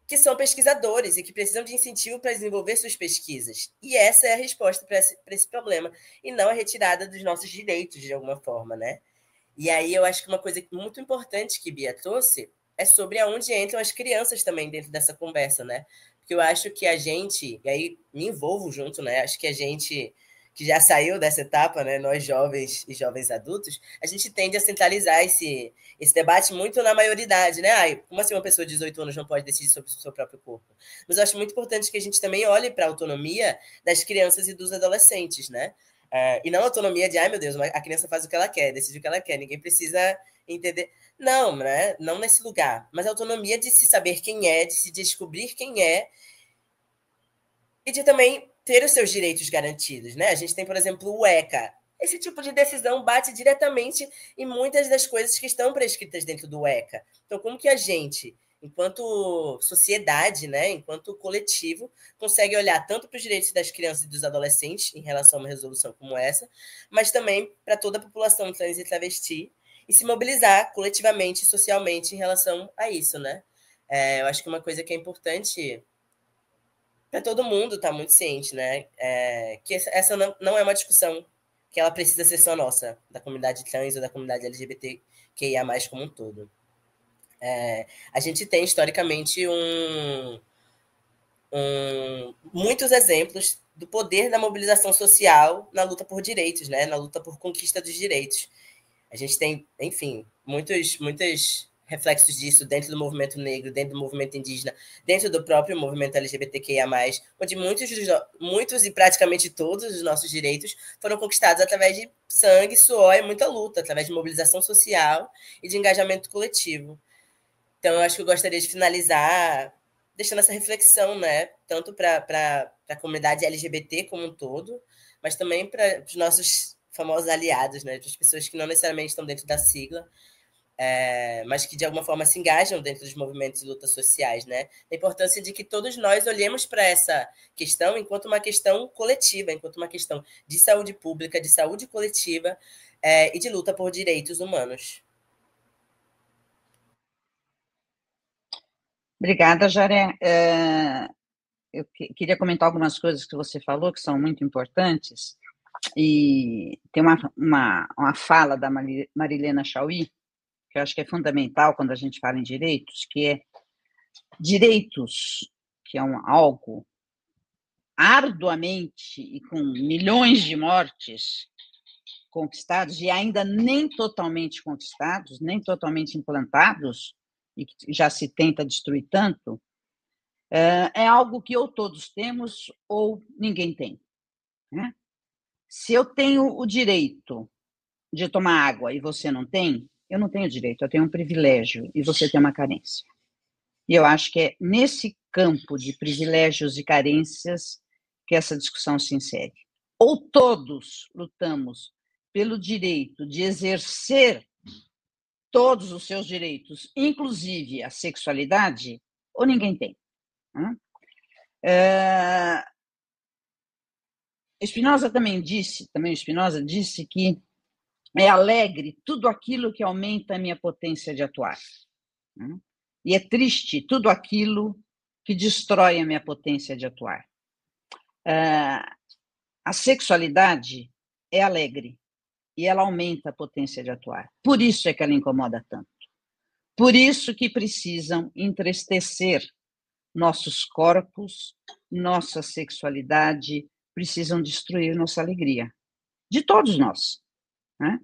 que são pesquisadores e que precisam de incentivo para desenvolver suas pesquisas. E essa é a resposta para esse problema, e não a retirada dos nossos direitos, de alguma forma, né? E aí eu acho que uma coisa muito importante que Bia trouxe é sobre aonde entram as crianças também dentro dessa conversa, né? Porque eu acho que a gente, e aí me envolvo junto, né? Acho que a gente que já saiu dessa etapa, né? Nós jovens e jovens adultos, a gente tende a centralizar esse debate muito na maioridade, né? Ai, como assim uma pessoa de 18 anos não pode decidir sobre o seu próprio corpo? Mas eu acho muito importante que a gente também olhe para a autonomia das crianças e dos adolescentes, né? E não a autonomia de, ai meu Deus, a criança faz o que ela quer, decide o que ela quer, ninguém precisa entender. Não, né? Não nesse lugar. Mas a autonomia de se saber quem é, de se descobrir quem é e de também ter os seus direitos garantidos, né? A gente tem, por exemplo, o ECA. Esse tipo de decisão bate diretamente em muitas das coisas que estão prescritas dentro do ECA. Então, como que a gente, enquanto sociedade, né, enquanto coletivo, consegue olhar tanto para os direitos das crianças e dos adolescentes em relação a uma resolução como essa, mas também para toda a população trans e travesti e se mobilizar coletivamente e socialmente em relação a isso, né? Eu acho que uma coisa que é importante para todo mundo estar muito ciente, né? Que essa não é uma discussão que ela precisa ser só nossa, da comunidade trans ou da comunidade LGBTQIA+, como um todo. A gente tem, historicamente, muitos exemplos do poder da mobilização social na luta por direitos, né? Na luta por conquista dos direitos. A gente tem, enfim, muitos reflexos disso dentro do movimento negro, dentro do movimento indígena, dentro do próprio movimento LGBTQIA+, onde muitos e praticamente todos os nossos direitos foram conquistados através de sangue, suor e muita luta, através de mobilização social e de engajamento coletivo. Então, eu acho que eu gostaria de finalizar deixando essa reflexão, né? Tanto para a comunidade LGBT como um todo, mas também para os nossos famosos aliados, né? Para as pessoas que não necessariamente estão dentro da sigla, mas que de alguma forma se engajam dentro dos movimentos de lutas sociais, né? A importância de que todos nós olhemos para essa questão enquanto uma questão coletiva, enquanto uma questão de saúde pública, de saúde coletiva e de luta por direitos humanos. Obrigada, Jaré. Eu queria comentar algumas coisas que você falou, que são muito importantes, e tem uma fala da Marilena Chauí, que eu acho que é fundamental quando a gente fala em direitos, que é direitos, que é algo arduamente e com milhões de mortes conquistados, e ainda nem totalmente conquistados, nem totalmente implantados, e que já se tenta destruir tanto, é algo que ou todos temos ou ninguém tem, né? Se eu tenho o direito de tomar água e você não tem, eu não tenho direito, eu tenho um privilégio e você tem uma carência. E eu acho que é nesse campo de privilégios e carências que essa discussão se insere. Ou todos lutamos pelo direito de exercer todos os seus direitos, inclusive a sexualidade, ou ninguém tem. Spinoza também disse que é alegre tudo aquilo que aumenta a minha potência de atuar. E é triste tudo aquilo que destrói a minha potência de atuar. A sexualidade é alegre e ela aumenta a potência de atuar. Por isso é que ela incomoda tanto. Por isso que precisam entristecer nossos corpos, nossa sexualidade, precisam destruir nossa alegria. De todos nós, né?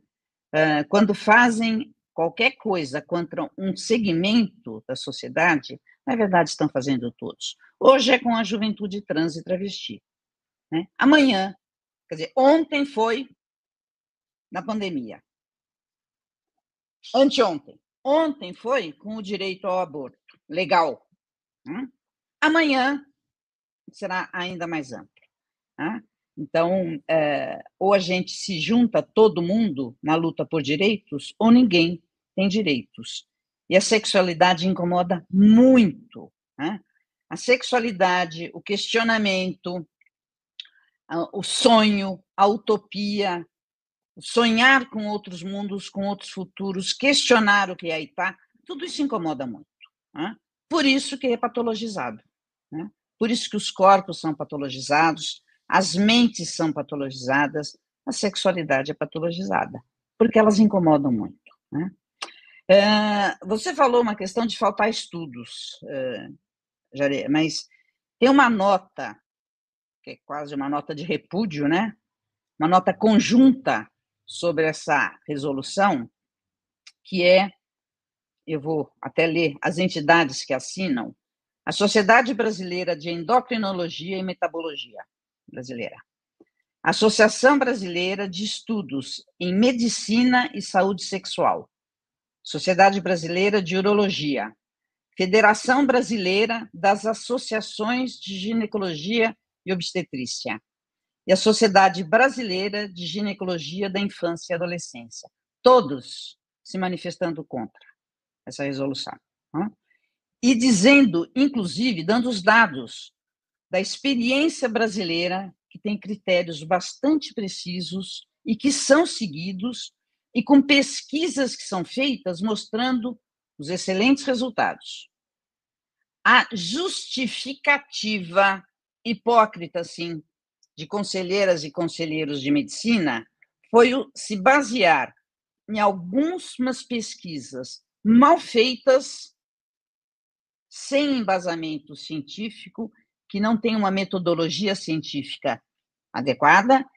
Quando fazem qualquer coisa contra um segmento da sociedade, na verdade estão fazendo todos. Hoje é com a juventude trans e travesti, né? Amanhã, quer dizer, ontem foi na pandemia. Anteontem. Ontem foi com o direito ao aborto. Legal. Amanhã será ainda mais amplo. Então, ou a gente se junta, todo mundo, na luta por direitos, ou ninguém tem direitos. E a sexualidade incomoda muito. A sexualidade, o questionamento, o sonho, a utopia, sonhar com outros mundos, com outros futuros, questionar o que aí está, tudo isso incomoda muito. Por isso que é patologizado. Por isso que os corpos são patologizados, as mentes são patologizadas, a sexualidade é patologizada, porque elas incomodam muito. Você falou uma questão de faltar estudos, Jare, mas tem uma nota, que é quase uma nota de repúdio, né? Uma nota conjunta sobre essa resolução, que eu vou até ler as entidades que assinam, a Sociedade Brasileira de Endocrinologia e Metabologia Brasileira, a Associação Brasileira de Estudos em Medicina e Saúde Sexual, Sociedade Brasileira de Urologia, Federação Brasileira das Associações de Ginecologia e Obstetrícia, e a Sociedade Brasileira de Ginecologia da Infância e Adolescência, todos se manifestando contra essa resolução. E dizendo, inclusive, dando os dados da experiência brasileira, que tem critérios bastante precisos e que são seguidos, e com pesquisas que são feitas mostrando os excelentes resultados. A justificativa hipócrita, sim, de conselheiras e conselheiros de medicina foi se basear em algumas pesquisas mal feitas, sem embasamento científico, que não tem uma metodologia científica adequada,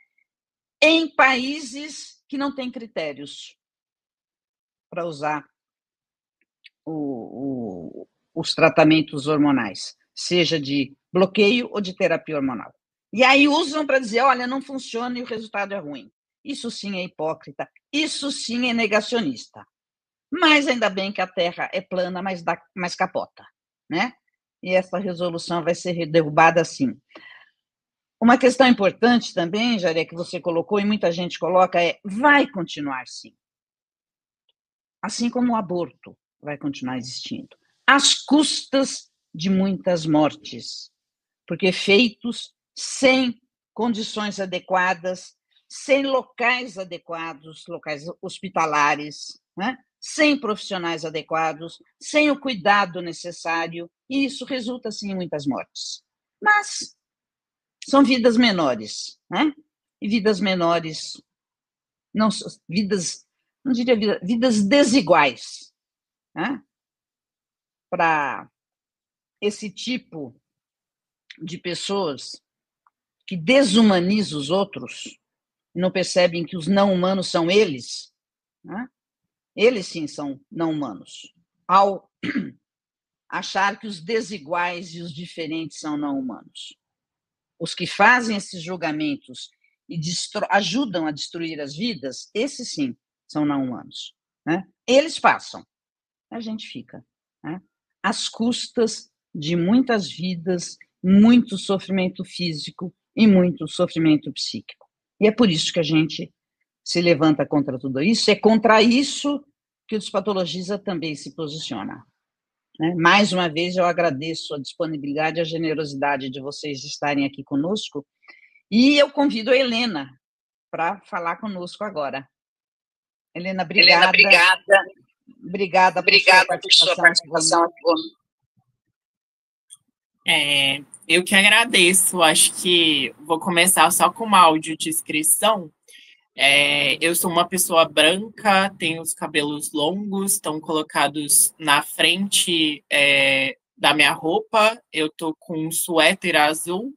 em países que não têm critérios para usar os tratamentos hormonais, seja de bloqueio ou de terapia hormonal. E aí usam para dizer, olha, não funciona e o resultado é ruim. Isso sim é hipócrita, isso sim é negacionista. Mas ainda bem que a Terra é plana, mas capota, né? E essa resolução vai ser derrubada sim. Uma questão importante também, Jaré, que você colocou e muita gente coloca, vai continuar sim. Assim como o aborto vai continuar existindo, às custas de muitas mortes, porque feitos sem condições adequadas, sem locais adequados, locais hospitalares, né? Sem profissionais adequados, sem o cuidado necessário, e isso resulta, sim, em muitas mortes. Mas são vidas menores, né? E vidas menores, não diria vidas desiguais, né? Para esse tipo de pessoas que desumaniza os outros, não percebem que os não humanos são eles, né? Eles sim são não humanos, ao achar que os desiguais e os diferentes são não humanos. Os que fazem esses julgamentos e ajudam a destruir as vidas, esses sim são não humanos, né? Eles passam, a gente fica, né? Às custas de muitas vidas, muito sofrimento físico e muito sofrimento psíquico. E é por isso que a gente se levanta contra tudo isso, é contra isso que o Despatologiza também se posiciona. Né? Mais uma vez, eu agradeço a disponibilidade e a generosidade de vocês estarem aqui conosco, e eu convido a Helena para falar conosco agora. Helena, obrigada. Obrigada por sua participação aqui conosco. Eu que agradeço. Acho que vou começar só com uma audiodescrição. Eu sou uma pessoa branca, tenho os cabelos longos, estão colocados na frente da minha roupa. Eu estou com um suéter azul,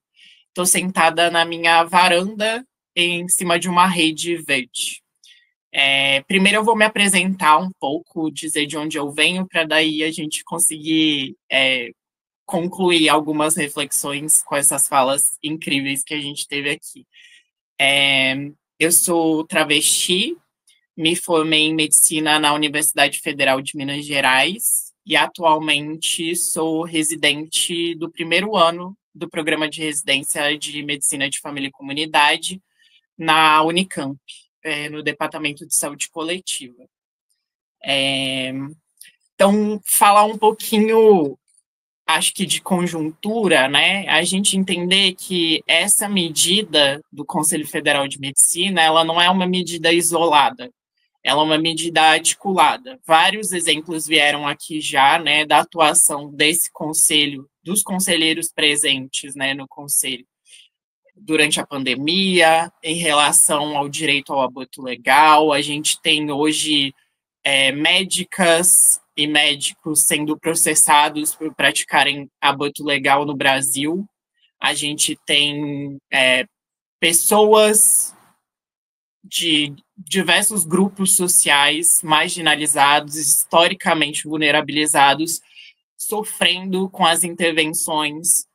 estou sentada na minha varanda em cima de uma rede verde. Primeiro eu vou me apresentar um pouco, dizer de onde eu venho, para daí a gente conseguir concluir algumas reflexões com essas falas incríveis que a gente teve aqui. Eu sou travesti, me formei em medicina na Universidade Federal de Minas Gerais e atualmente sou residente do primeiro ano do programa de residência de Medicina de Família e Comunidade na Unicamp, no Departamento de Saúde Coletiva. Então, falar um pouquinho, acho que de conjuntura, né? A gente entender que essa medida do Conselho Federal de Medicina, ela não é uma medida isolada, ela é uma medida articulada. Vários exemplos vieram aqui já, né, da atuação desse conselho, dos conselheiros presentes, né, no conselho, durante a pandemia, em relação ao direito ao aborto legal. A gente tem hoje médicas e médicos sendo processados por praticarem aborto legal no Brasil. A gente tem pessoas de diversos grupos sociais marginalizados, historicamente vulnerabilizados, sofrendo com as intervenções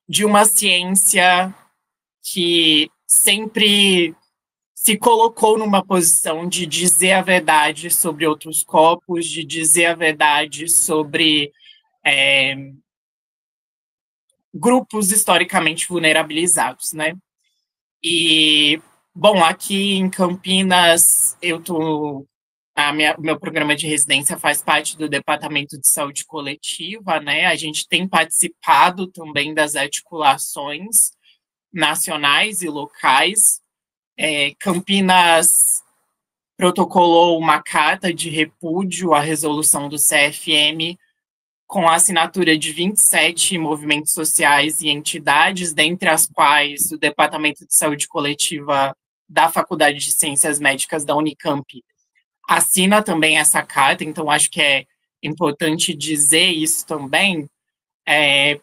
de uma ciência que sempre se colocou numa posição de dizer a verdade sobre outros corpos, de dizer a verdade sobre grupos historicamente vulnerabilizados, né? E, bom, aqui em Campinas, meu programa de residência faz parte do Departamento de Saúde Coletiva, né? A gente tem participado também das articulações nacionais e locais. Campinas protocolou uma carta de repúdio à resolução do CFM com a assinatura de 27 movimentos sociais e entidades, dentre as quais o Departamento de Saúde Coletiva da Faculdade de Ciências Médicas da Unicamp assina também essa carta. Então acho que é importante dizer isso também,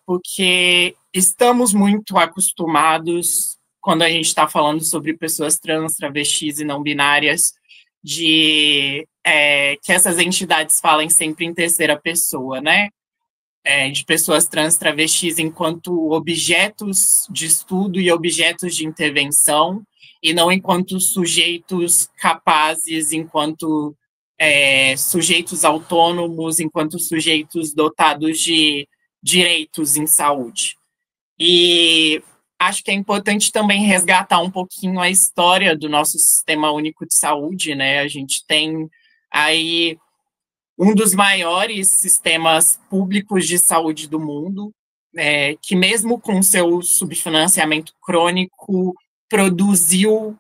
porque estamos muito acostumados, quando a gente está falando sobre pessoas trans, travestis e não binárias, de que essas entidades falem sempre em terceira pessoa, né? De pessoas trans, travestis enquanto objetos de estudo e objetos de intervenção, e não enquanto sujeitos capazes, enquanto sujeitos autônomos, enquanto sujeitos dotados de direitos em saúde. E acho que é importante também resgatar um pouquinho a história do nosso Sistema Único de Saúde, né? A gente tem aí um dos maiores sistemas públicos de saúde do mundo, que mesmo com seu subfinanciamento crônico, produziu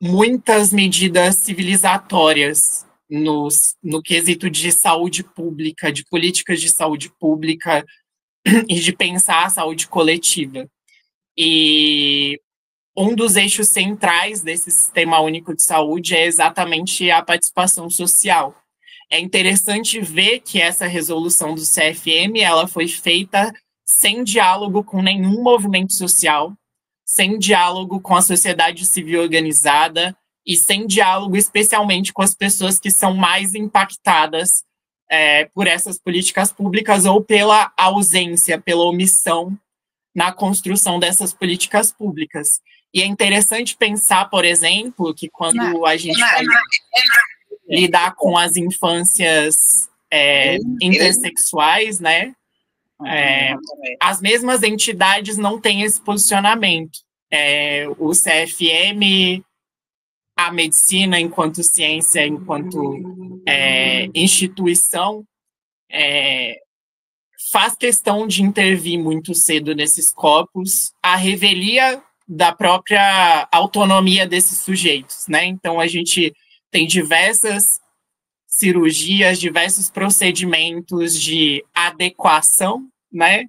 muitas medidas civilizatórias no quesito de saúde pública, de políticas de saúde pública e de pensar a saúde coletiva. E um dos eixos centrais desse Sistema Único de Saúde é exatamente a participação social. É interessante ver que essa resolução do CFM ela foi feita sem diálogo com nenhum movimento social, sem diálogo com a sociedade civil organizada e sem diálogo especialmente com as pessoas que são mais impactadas por essas políticas públicas ou pela ausência, pela omissão na construção dessas políticas públicas. E é interessante pensar, por exemplo, que quando a gente vai lidar com as infâncias intersexuais, né, as mesmas entidades não têm esse posicionamento. O CFM, a medicina enquanto ciência, enquanto instituição, faz questão de intervir muito cedo nesses corpos, a revelia da própria autonomia desses sujeitos, né? Então, a gente tem diversas cirurgias, diversos procedimentos de adequação, né?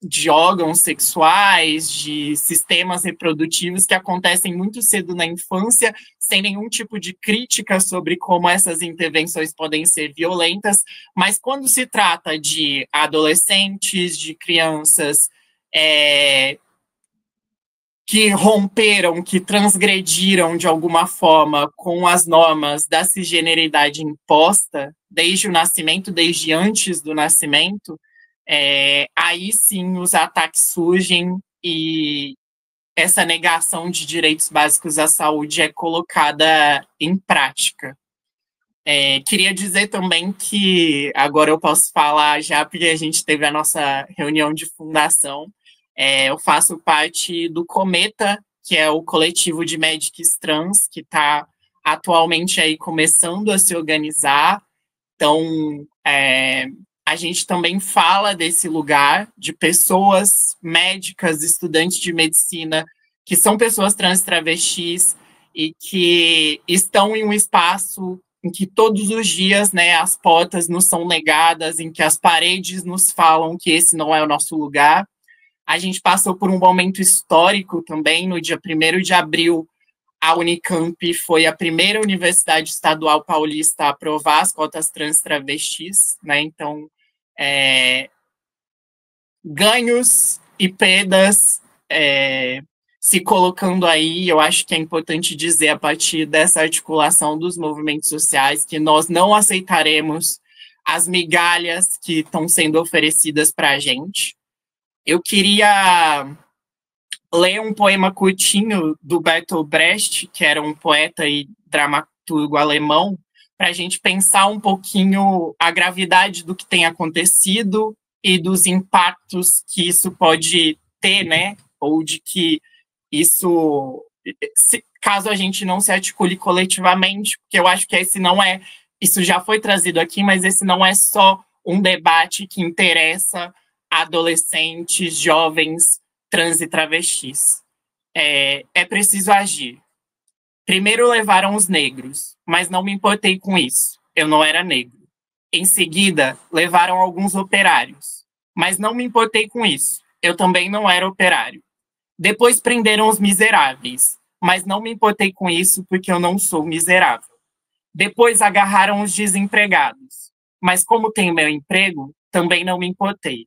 De órgãos sexuais, de sistemas reprodutivos que acontecem muito cedo na infância, sem nenhum tipo de crítica sobre como essas intervenções podem ser violentas, mas quando se trata de adolescentes, de crianças que romperam, que transgrediram de alguma forma com as normas da cisgeneridade imposta, desde o nascimento, desde antes do nascimento, aí sim os ataques surgem e essa negação de direitos básicos à saúde é colocada em prática. Queria dizer também que, agora eu posso falar já, porque a gente teve a nossa reunião de fundação, eu faço parte do Cometa, que é o coletivo de médicos trans, que está atualmente aí começando a se organizar. Então, a gente também fala desse lugar de pessoas médicas, estudantes de medicina, que são pessoas trans travestis e que estão em um espaço em que todos os dias, né, as portas nos são negadas, em que as paredes nos falam que esse não é o nosso lugar. A gente passou por um momento histórico também. No dia 1º de abril, a Unicamp foi a primeira universidade estadual paulista a aprovar as cotas trans travestis, né? Então, ganhos e perdas se colocando aí. Eu acho que é importante dizer, a partir dessa articulação dos movimentos sociais, que nós não aceitaremos as migalhas que estão sendo oferecidas para a gente. Eu queria ler um poema curtinho do Bertolt Brecht, que era um poeta e dramaturgo alemão, para a gente pensar um pouquinho a gravidade do que tem acontecido e dos impactos que isso pode ter, né? Ou de que isso, caso a gente não se articule coletivamente, porque eu acho que esse não é, isso já foi trazido aqui, mas esse não é só um debate que interessa adolescentes, jovens, trans e travestis. É preciso agir. Primeiro levaram os negros, mas não me importei com isso. Eu não era negro. Em seguida, levaram alguns operários, mas não me importei com isso. Eu também não era operário. Depois prenderam os miseráveis, mas não me importei com isso porque eu não sou miserável. Depois agarraram os desempregados, mas como tenho meu emprego, também não me importei.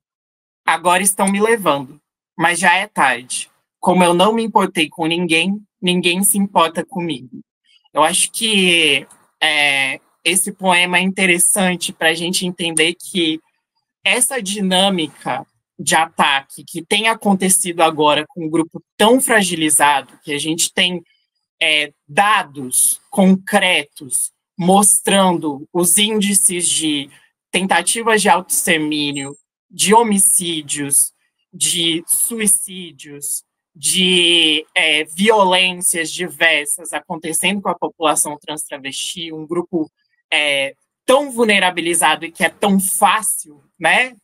Agora estão me levando, mas já é tarde. Como eu não me importei com ninguém, ninguém se importa comigo. Eu acho que esse poema é interessante para a gente entender que essa dinâmica de ataque que tem acontecido agora com um grupo tão fragilizado, que a gente tem dados concretos mostrando os índices de tentativas de autoextermínio, de homicídios, de suicídios, de violências diversas acontecendo com a população trans travesti, um grupo tão vulnerabilizado e que é tão fácil, né?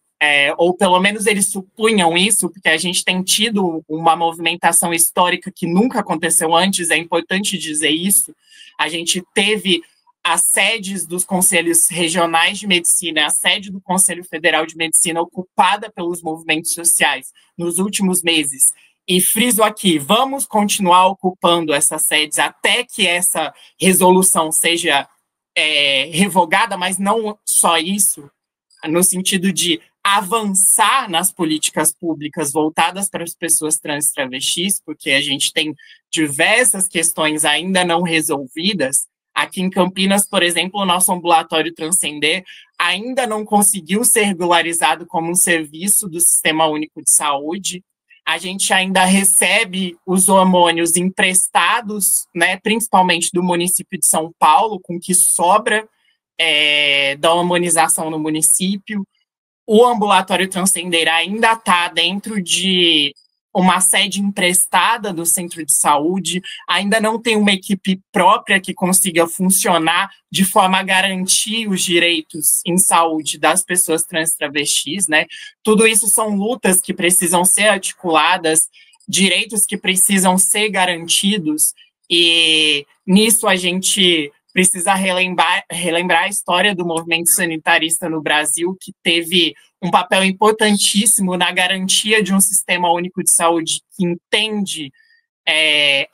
Ou pelo menos eles supunham isso, porque a gente tem tido uma movimentação histórica que nunca aconteceu antes, é importante dizer isso. A gente teve as sedes dos conselhos regionais de medicina, a sede do Conselho Federal de Medicina ocupada pelos movimentos sociais nos últimos meses. E friso aqui, vamos continuar ocupando essas sedes até que essa resolução seja revogada, mas não só isso, no sentido de avançar nas políticas públicas voltadas para as pessoas trans e travestis, porque a gente tem diversas questões ainda não resolvidas. Aqui em Campinas, por exemplo, o nosso ambulatório Transcender ainda não conseguiu ser regularizado como um serviço do Sistema Único de Saúde. A gente ainda recebe os hormônios emprestados, né, principalmente do município de São Paulo, com o que sobra da hormonização no município. O ambulatório Transcender ainda está dentro de uma sede emprestada do centro de saúde, ainda não tem uma equipe própria que consiga funcionar de forma a garantir os direitos em saúde das pessoas trans travestis, né? Tudo isso são lutas que precisam ser articuladas, direitos que precisam ser garantidos, e nisso a gente precisa relembrar a história do movimento sanitarista no Brasil, que teve um papel importantíssimo na garantia de um sistema único de saúde que entende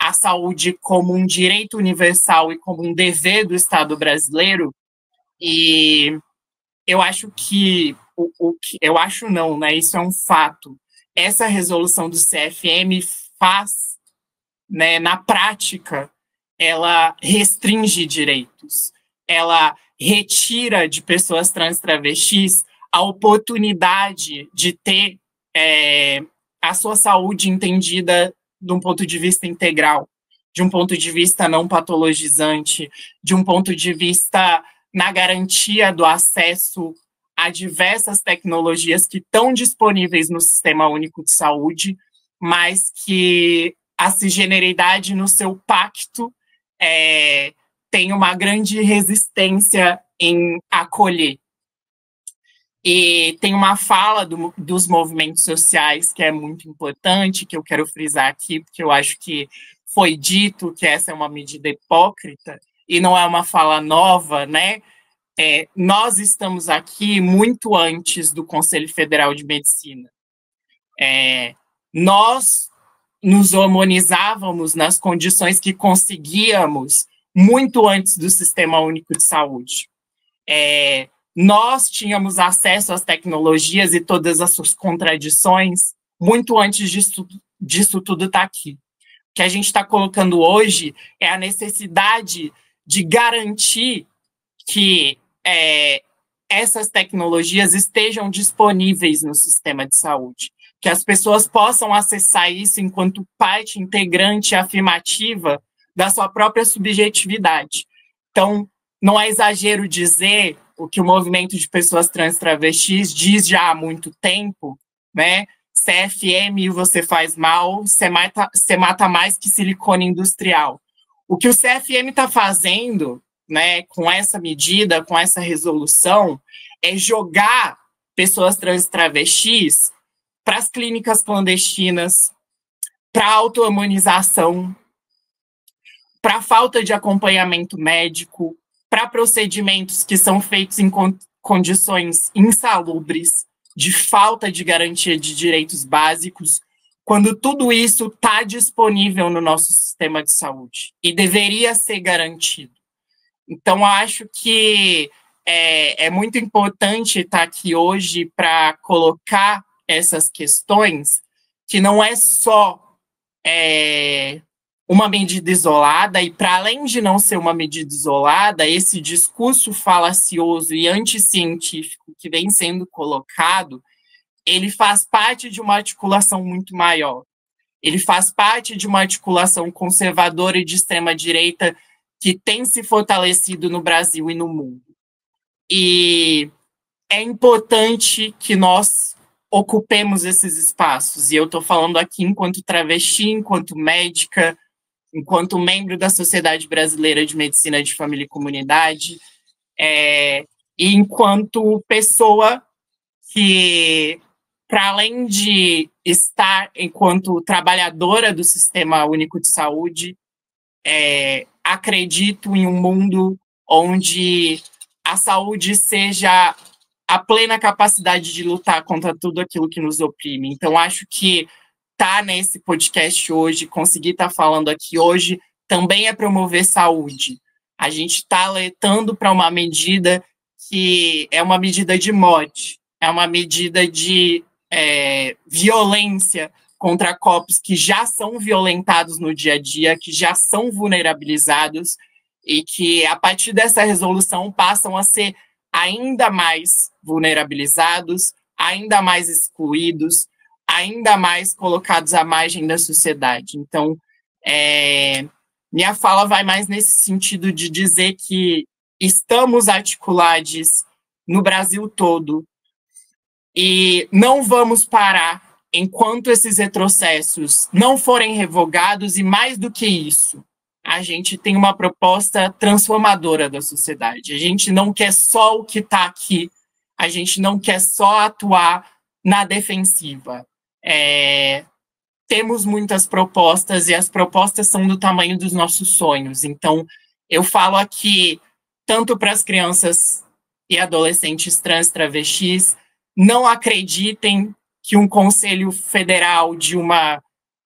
a saúde como um direito universal e como um dever do Estado brasileiro. E eu acho que, eu acho não, né? Isso é um fato. Essa resolução do CFM faz, né, na prática, ela restringe direitos, ela retira de pessoas trans travestis a oportunidade de ter a sua saúde entendida de um ponto de vista integral, de um ponto de vista não patologizante, de um ponto de vista na garantia do acesso a diversas tecnologias que estão disponíveis no Sistema Único de Saúde, mas que a cisgeneridade no seu pacto tem uma grande resistência em acolher. E tem uma fala dos movimentos sociais que é muito importante, que eu quero frisar aqui, porque eu acho que foi dito que essa é uma medida hipócrita, e não é uma fala nova, né? Nós estamos aqui muito antes do Conselho Federal de Medicina. Nós nos harmonizávamos nas condições que conseguíamos muito antes do Sistema Único de Saúde. Nós tínhamos acesso às tecnologias e todas as suas contradições muito antes disso tudo estar aqui. O que a gente está colocando hoje é a necessidade de garantir que essas tecnologias estejam disponíveis no sistema de saúde, que as pessoas possam acessar isso enquanto parte integrante afirmativa da sua própria subjetividade. Então, não é exagero dizer o que o movimento de pessoas trans travestis diz já há muito tempo, né? CFM você faz mal, você mata mais que silicone industrial. O que o CFM está fazendo, né, com essa medida, com essa resolução, é jogar pessoas trans travestis para as clínicas clandestinas, para a auto-harmonização, para a falta de acompanhamento médico, para procedimentos que são feitos em condições insalubres, de falta de garantia de direitos básicos, quando tudo isso está disponível no nosso sistema de saúde e deveria ser garantido. Então, acho que é muito importante estar aqui hoje para colocar essas questões, que não é só uma medida isolada, e para além de não ser uma medida isolada, esse discurso falacioso e anticientífico que vem sendo colocado, ele faz parte de uma articulação muito maior. Ele faz parte de uma articulação conservadora e de extrema-direita que tem se fortalecido no Brasil e no mundo. E é importante que nós ocupemos esses espaços, e eu estou falando aqui enquanto travesti, enquanto médica, enquanto membro da Sociedade Brasileira de Medicina de Família e Comunidade, e enquanto pessoa que, para além de estar enquanto trabalhadora do Sistema Único de Saúde, acredito em um mundo onde a saúde seja a plena capacidade de lutar contra tudo aquilo que nos oprime. Então, acho que estar nesse podcast hoje, conseguir estar falando aqui hoje, também é promover saúde. A gente está alertando para uma medida que é uma medida de morte, é uma medida de violência contra corpos que já são violentados no dia a dia, que já são vulnerabilizados e que, a partir dessa resolução, passam a ser ainda mais vulnerabilizados, ainda mais excluídos, ainda mais colocados à margem da sociedade. Então, minha fala vai mais nesse sentido de dizer que estamos articulados no Brasil todo e não vamos parar enquanto esses retrocessos não forem revogados, e mais do que isso, a gente tem uma proposta transformadora da sociedade. A gente não quer só o que está aqui, a gente não quer só atuar na defensiva. Temos muitas propostas e as propostas são do tamanho dos nossos sonhos. Então, eu falo aqui tanto para as crianças e adolescentes trans travestis, não acreditem que um conselho federal de uma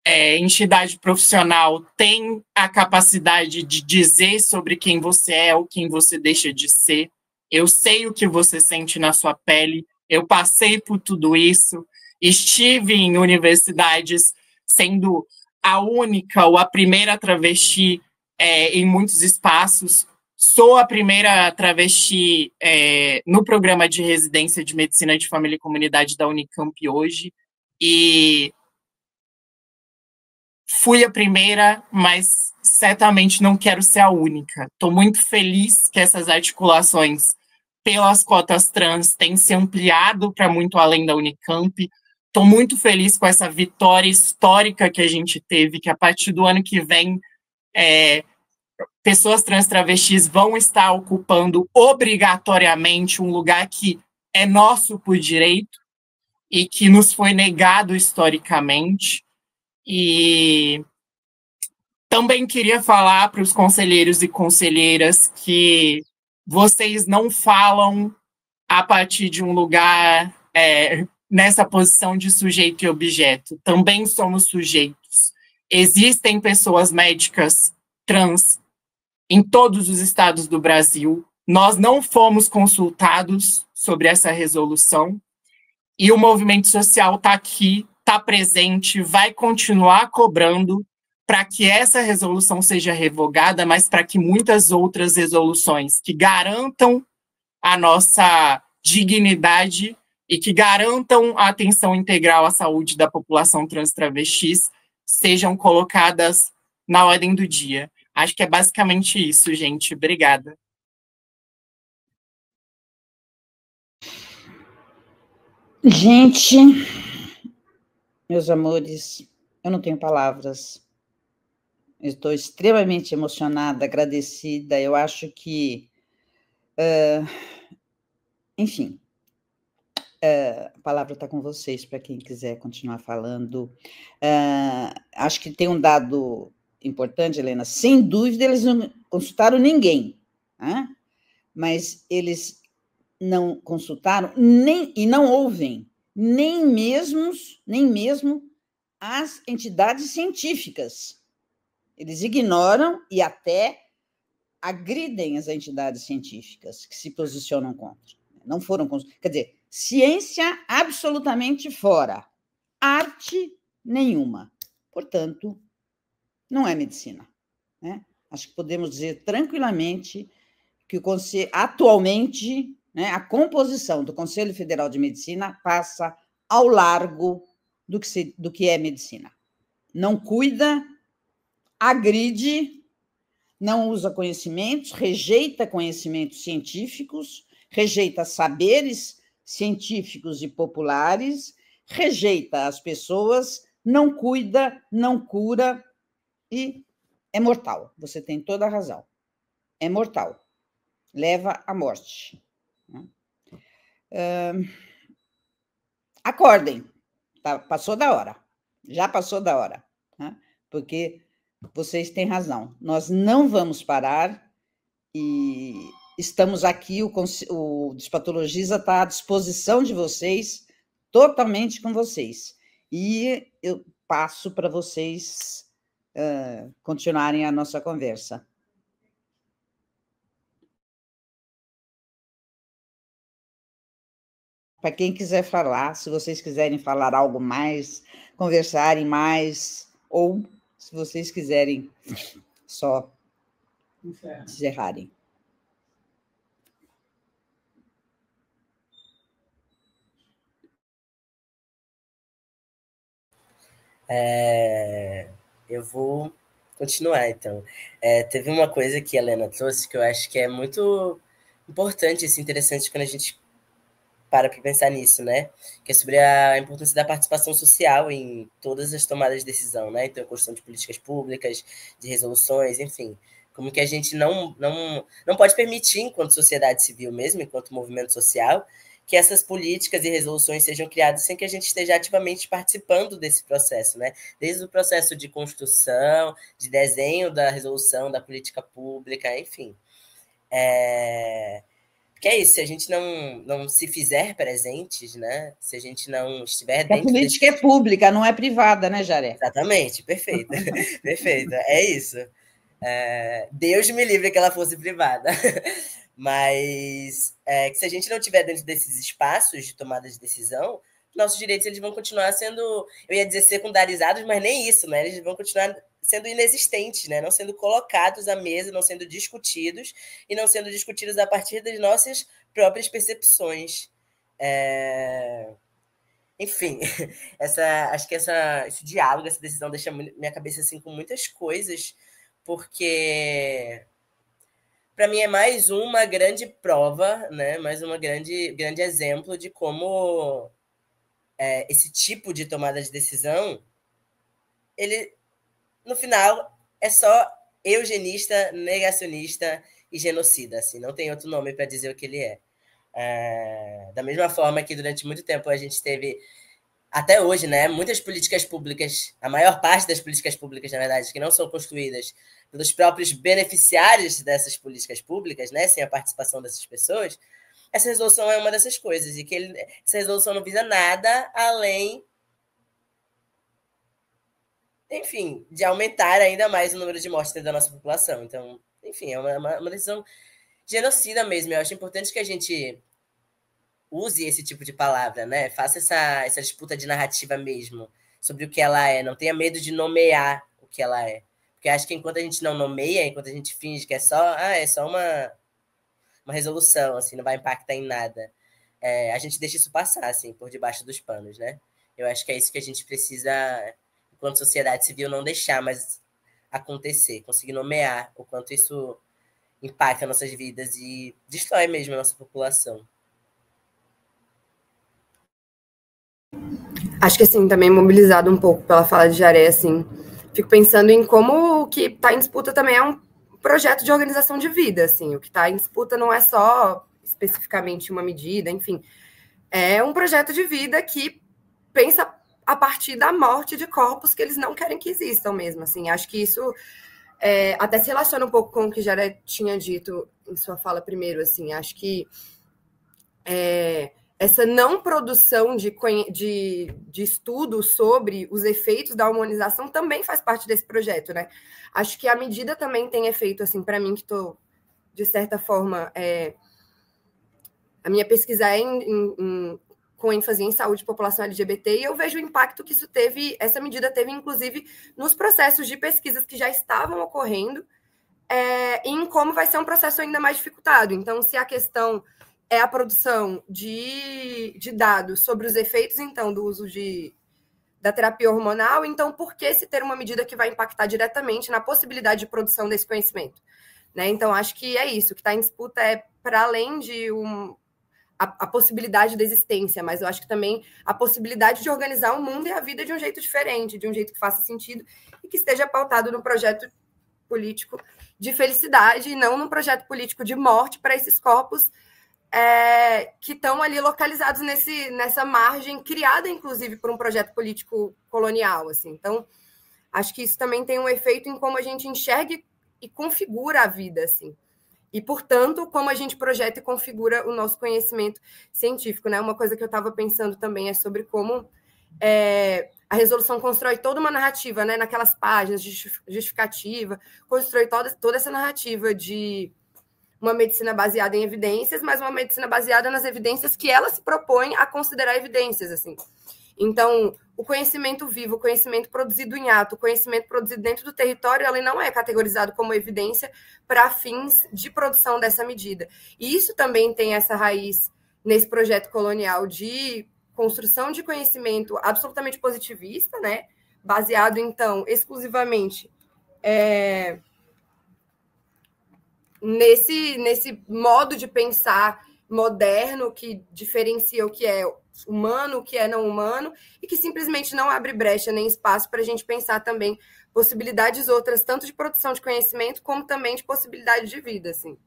entidade profissional tem a capacidade de dizer sobre quem você é ou quem você deixa de ser. Eu sei o que você sente na sua pele, eu passei por tudo isso, estive em universidades sendo a única ou a primeira travesti em muitos espaços, sou a primeira travesti no programa de residência de Medicina de Família e Comunidade da Unicamp hoje, e fui a primeira, mas certamente não quero ser a única. Estou muito feliz que essas articulações pelas cotas trans têm se ampliado para muito além da Unicamp. Estou muito feliz com essa vitória histórica que a gente teve, que a partir do ano que vem, pessoas trans travestis vão estar ocupando obrigatoriamente um lugar que é nosso por direito e que nos foi negado historicamente. E também queria falar para os conselheiros e conselheiras que vocês não falam a partir de um lugar nessa posição de sujeito e objeto. Também somos sujeitos. Existem pessoas médicas trans em todos os estados do Brasil. Nós não fomos consultados sobre essa resolução e o movimento social está aqui, está presente, vai continuar cobrando para que essa resolução seja revogada, mas para que muitas outras resoluções que garantam a nossa dignidade e que garantam a atenção integral à saúde da população trans travestis sejam colocadas na ordem do dia. Acho que é basicamente isso, gente. Obrigada. Gente, meus amores, eu não tenho palavras. Eu estou extremamente emocionada, agradecida. Eu acho que, enfim, a palavra está com vocês para quem quiser continuar falando. Acho que tem um dado importante, Helena. Sem dúvida, eles não consultaram ninguém, né? Mas eles não consultaram e não ouvem nem mesmo as entidades científicas. Eles ignoram e até agridem as entidades científicas que se posicionam contra. Não foram consultadas. Quer dizer, ciência absolutamente fora, arte nenhuma. Portanto, não é medicina, né? Acho que podemos dizer tranquilamente que atualmente, né, a composição do Conselho Federal de Medicina passa ao largo do que é medicina. Não cuida, agride, não usa conhecimentos, rejeita conhecimentos científicos, rejeita saberes científicos e populares, rejeita as pessoas, não cuida, não cura e é mortal. Você tem toda a razão. É mortal. Leva à morte. Acordem. Passou da hora. Já passou da hora. Né? Porque vocês têm razão. Nós não vamos parar e estamos aqui, o Despatologiza está à disposição de vocês, totalmente com vocês. E eu passo para vocês continuarem a nossa conversa. Para quem quiser falar, se vocês quiserem falar algo mais, conversarem mais, ou se vocês quiserem só encerrarem. Eu vou continuar, então. Teve uma coisa que a Helena trouxe que eu acho que é muito importante e interessante quando a gente para pensar nisso, né? Que é sobre a importância da participação social em todas as tomadas de decisão, né? Então, a construção de políticas públicas, de resoluções, enfim. Como que a gente não pode permitir, enquanto sociedade civil mesmo, enquanto movimento social, que essas políticas e resoluções sejam criadas sem que a gente esteja ativamente participando desse processo, né? Desde o processo de construção, de desenho da resolução, da política pública, enfim. Que é isso, se a gente não se fizer presentes, né? Se a gente não estiver dentro... A política é pública, não é privada, né, Jaré? Exatamente, perfeito. Perfeito, é isso. Deus me livre que ela fosse privada. Mas que se a gente não estiver dentro desses espaços de tomada de decisão, nossos direitos eles vão continuar sendo, eu ia dizer secundarizados, mas nem isso, né? Eles vão continuar sendo inexistentes, né? Não sendo colocados à mesa, não sendo discutidos, e não sendo discutidos a partir das nossas próprias percepções. Enfim, acho que esse diálogo, essa decisão deixa minha cabeça assim com muitas coisas, porque para mim é mais uma grande prova, né? Mais uma grande exemplo de como esse tipo de tomada de decisão, ele, no final, é só eugenista, negacionista e genocida, assim, não tem outro nome para dizer o que ele é. Da mesma forma que durante muito tempo a gente teve, até hoje, né, muitas políticas públicas, a maior parte das políticas públicas, na verdade, que não são construídas pelos próprios beneficiários dessas políticas públicas, né, sem a participação dessas pessoas, essa resolução é uma dessas coisas, e que essa resolução não visa nada além, enfim, de aumentar ainda mais o número de mortes da nossa população. Então, enfim, é uma decisão genocida mesmo. Eu acho importante que a gente use esse tipo de palavra, né? Faça essa disputa de narrativa mesmo sobre o que ela é. Não tenha medo de nomear o que ela é. Porque acho que enquanto a gente não nomeia, enquanto a gente finge que é só uma resolução, assim, não vai impactar em nada, a gente deixa isso passar, assim, por debaixo dos panos, né? Eu acho que é isso que a gente precisa, enquanto sociedade civil, não deixar mais acontecer, conseguir nomear o quanto isso impacta nossas vidas e destrói mesmo a nossa população. Acho que, assim, também mobilizado um pouco pela fala de Jaré, assim, fico pensando em como o que está em disputa também é um projeto de organização de vida, assim, o que está em disputa não é só especificamente uma medida, enfim, é um projeto de vida que pensa a partir da morte de corpos que eles não querem que existam mesmo, assim, acho que isso até se relaciona um pouco com o que Jaré tinha dito em sua fala primeiro, assim, acho que essa não produção de estudo sobre os efeitos da humanização também faz parte desse projeto, né? Acho que a medida também tem efeito, assim, para mim, que estou, de certa forma, a minha pesquisa é com ênfase em saúde e população LGBT, e eu vejo o impacto que essa medida teve, inclusive, nos processos de pesquisas que já estavam ocorrendo, e em como vai ser um processo ainda mais dificultado. Então, se a questão é a produção de dados sobre os efeitos, então, do uso da terapia hormonal, então, por que se ter uma medida que vai impactar diretamente na possibilidade de produção desse conhecimento? Né? Então, acho que é isso, o que está em disputa é, para além de a possibilidade da existência, mas eu acho que também a possibilidade de organizar o mundo e a vida de um jeito diferente, de um jeito que faça sentido e que esteja pautado no projeto político de felicidade e não num projeto político de morte para esses corpos que estão ali localizados nessa margem, criada, inclusive, por um projeto político colonial. Assim. Então, acho que isso também tem um efeito em como a gente enxerga e configura a vida. Assim. E, portanto, como a gente projeta e configura o nosso conhecimento científico. Né? Uma coisa que eu estava pensando também é sobre como a resolução constrói toda uma narrativa, né? Naquelas páginas de justificativa, constrói toda essa narrativa de uma medicina baseada em evidências, mas uma medicina baseada nas evidências que ela se propõe a considerar evidências, assim. Então, o conhecimento vivo, o conhecimento produzido em ato, o conhecimento produzido dentro do território, ele não é categorizado como evidência para fins de produção dessa medida. E isso também tem essa raiz nesse projeto colonial de construção de conhecimento absolutamente positivista, né? Baseado, então, exclusivamente nesse modo de pensar moderno que diferencia o que é humano, o que é não humano, e que simplesmente não abre brecha nem espaço para a gente pensar também possibilidades outras, tanto de produção de conhecimento, como também de possibilidade de vida, assim.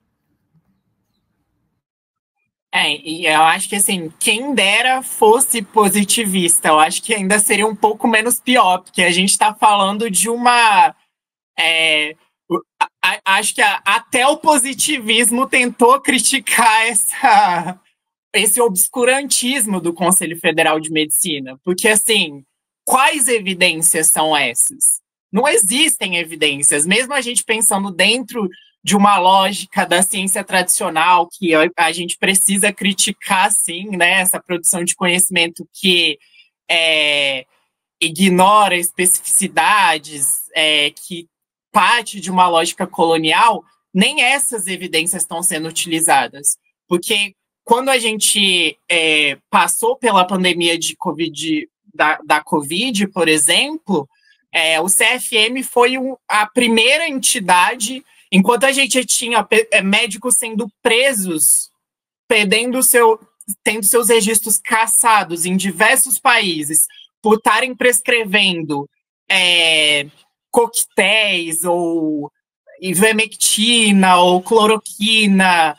E eu acho que, assim, quem dera fosse positivista, eu acho que ainda seria um pouco menos pior, porque a gente está falando de uma... acho que até o positivismo tentou criticar esse obscurantismo do Conselho Federal de Medicina. Porque, assim, quais evidências são essas? Não existem evidências. Mesmo a gente pensando dentro de uma lógica da ciência tradicional, que a gente precisa criticar, sim, né, essa produção de conhecimento que ignora especificidades, que parte de uma lógica colonial, nem essas evidências estão sendo utilizadas. Porque quando a gente passou pela pandemia de Covid, da Covid, por exemplo, o CFM foi a primeira entidade, enquanto a gente tinha médicos sendo presos, tendo seus registros cassados em diversos países, por estarem prescrevendo coquetéis, ou ivermectina, ou cloroquina,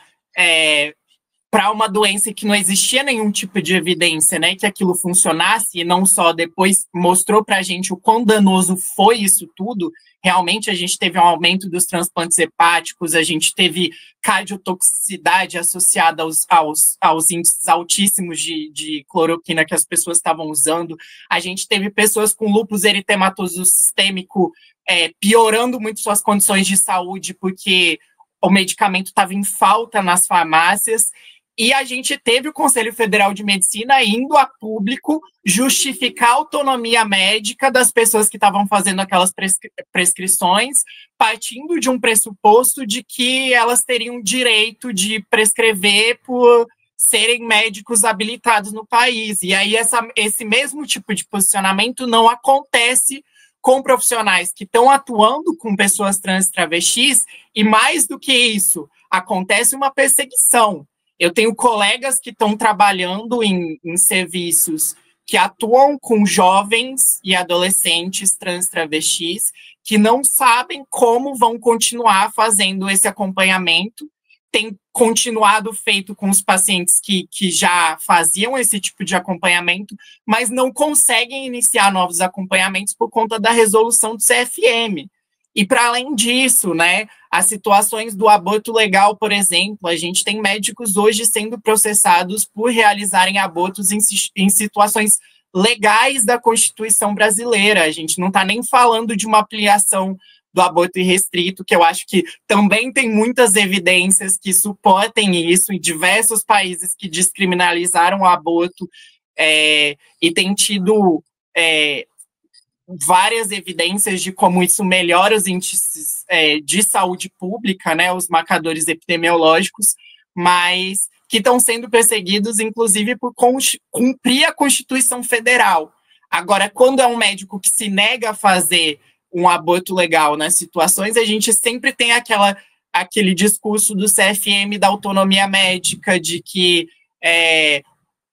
para uma doença que não existia nenhum tipo de evidência, né, que aquilo funcionasse, e não só depois mostrou para a gente o quão danoso foi isso tudo. Realmente a gente teve um aumento dos transplantes hepáticos, a gente teve cardiotoxicidade associada aos índices altíssimos de cloroquina que as pessoas estavam usando, a gente teve pessoas com lúpus eritematoso sistêmico piorando muito suas condições de saúde, porque o medicamento estava em falta nas farmácias. E a gente teve o Conselho Federal de Medicina indo a público justificar a autonomia médica das pessoas que estavam fazendo aquelas prescrições, partindo de um pressuposto de que elas teriam direito de prescrever por serem médicos habilitados no país. E aí esse mesmo tipo de posicionamento não acontece com profissionais que estão atuando com pessoas trans e travestis, e mais do que isso, acontece uma perseguição. Eu tenho colegas que estão trabalhando em serviços que atuam com jovens e adolescentes trans travestis que não sabem como vão continuar fazendo esse acompanhamento. Tem continuado feito com os pacientes que já faziam esse tipo de acompanhamento, mas não conseguem iniciar novos acompanhamentos por conta da resolução do CFM. E, para além disso, né, as situações do aborto legal, por exemplo, a gente tem médicos hoje sendo processados por realizarem abortos em situações legais da Constituição brasileira. A gente não está nem falando de uma ampliação do aborto irrestrito, que eu acho que também tem muitas evidências que suportem isso em diversos países que descriminalizaram o aborto, e tem tido várias evidências de como isso melhora os índices de saúde pública, né, os marcadores epidemiológicos, mas que estão sendo perseguidos, inclusive, por cumprir a Constituição Federal. Agora, quando é um médico que se nega a fazer um aborto legal nas situações, a gente sempre tem aquele discurso do CFM da autonomia médica, de que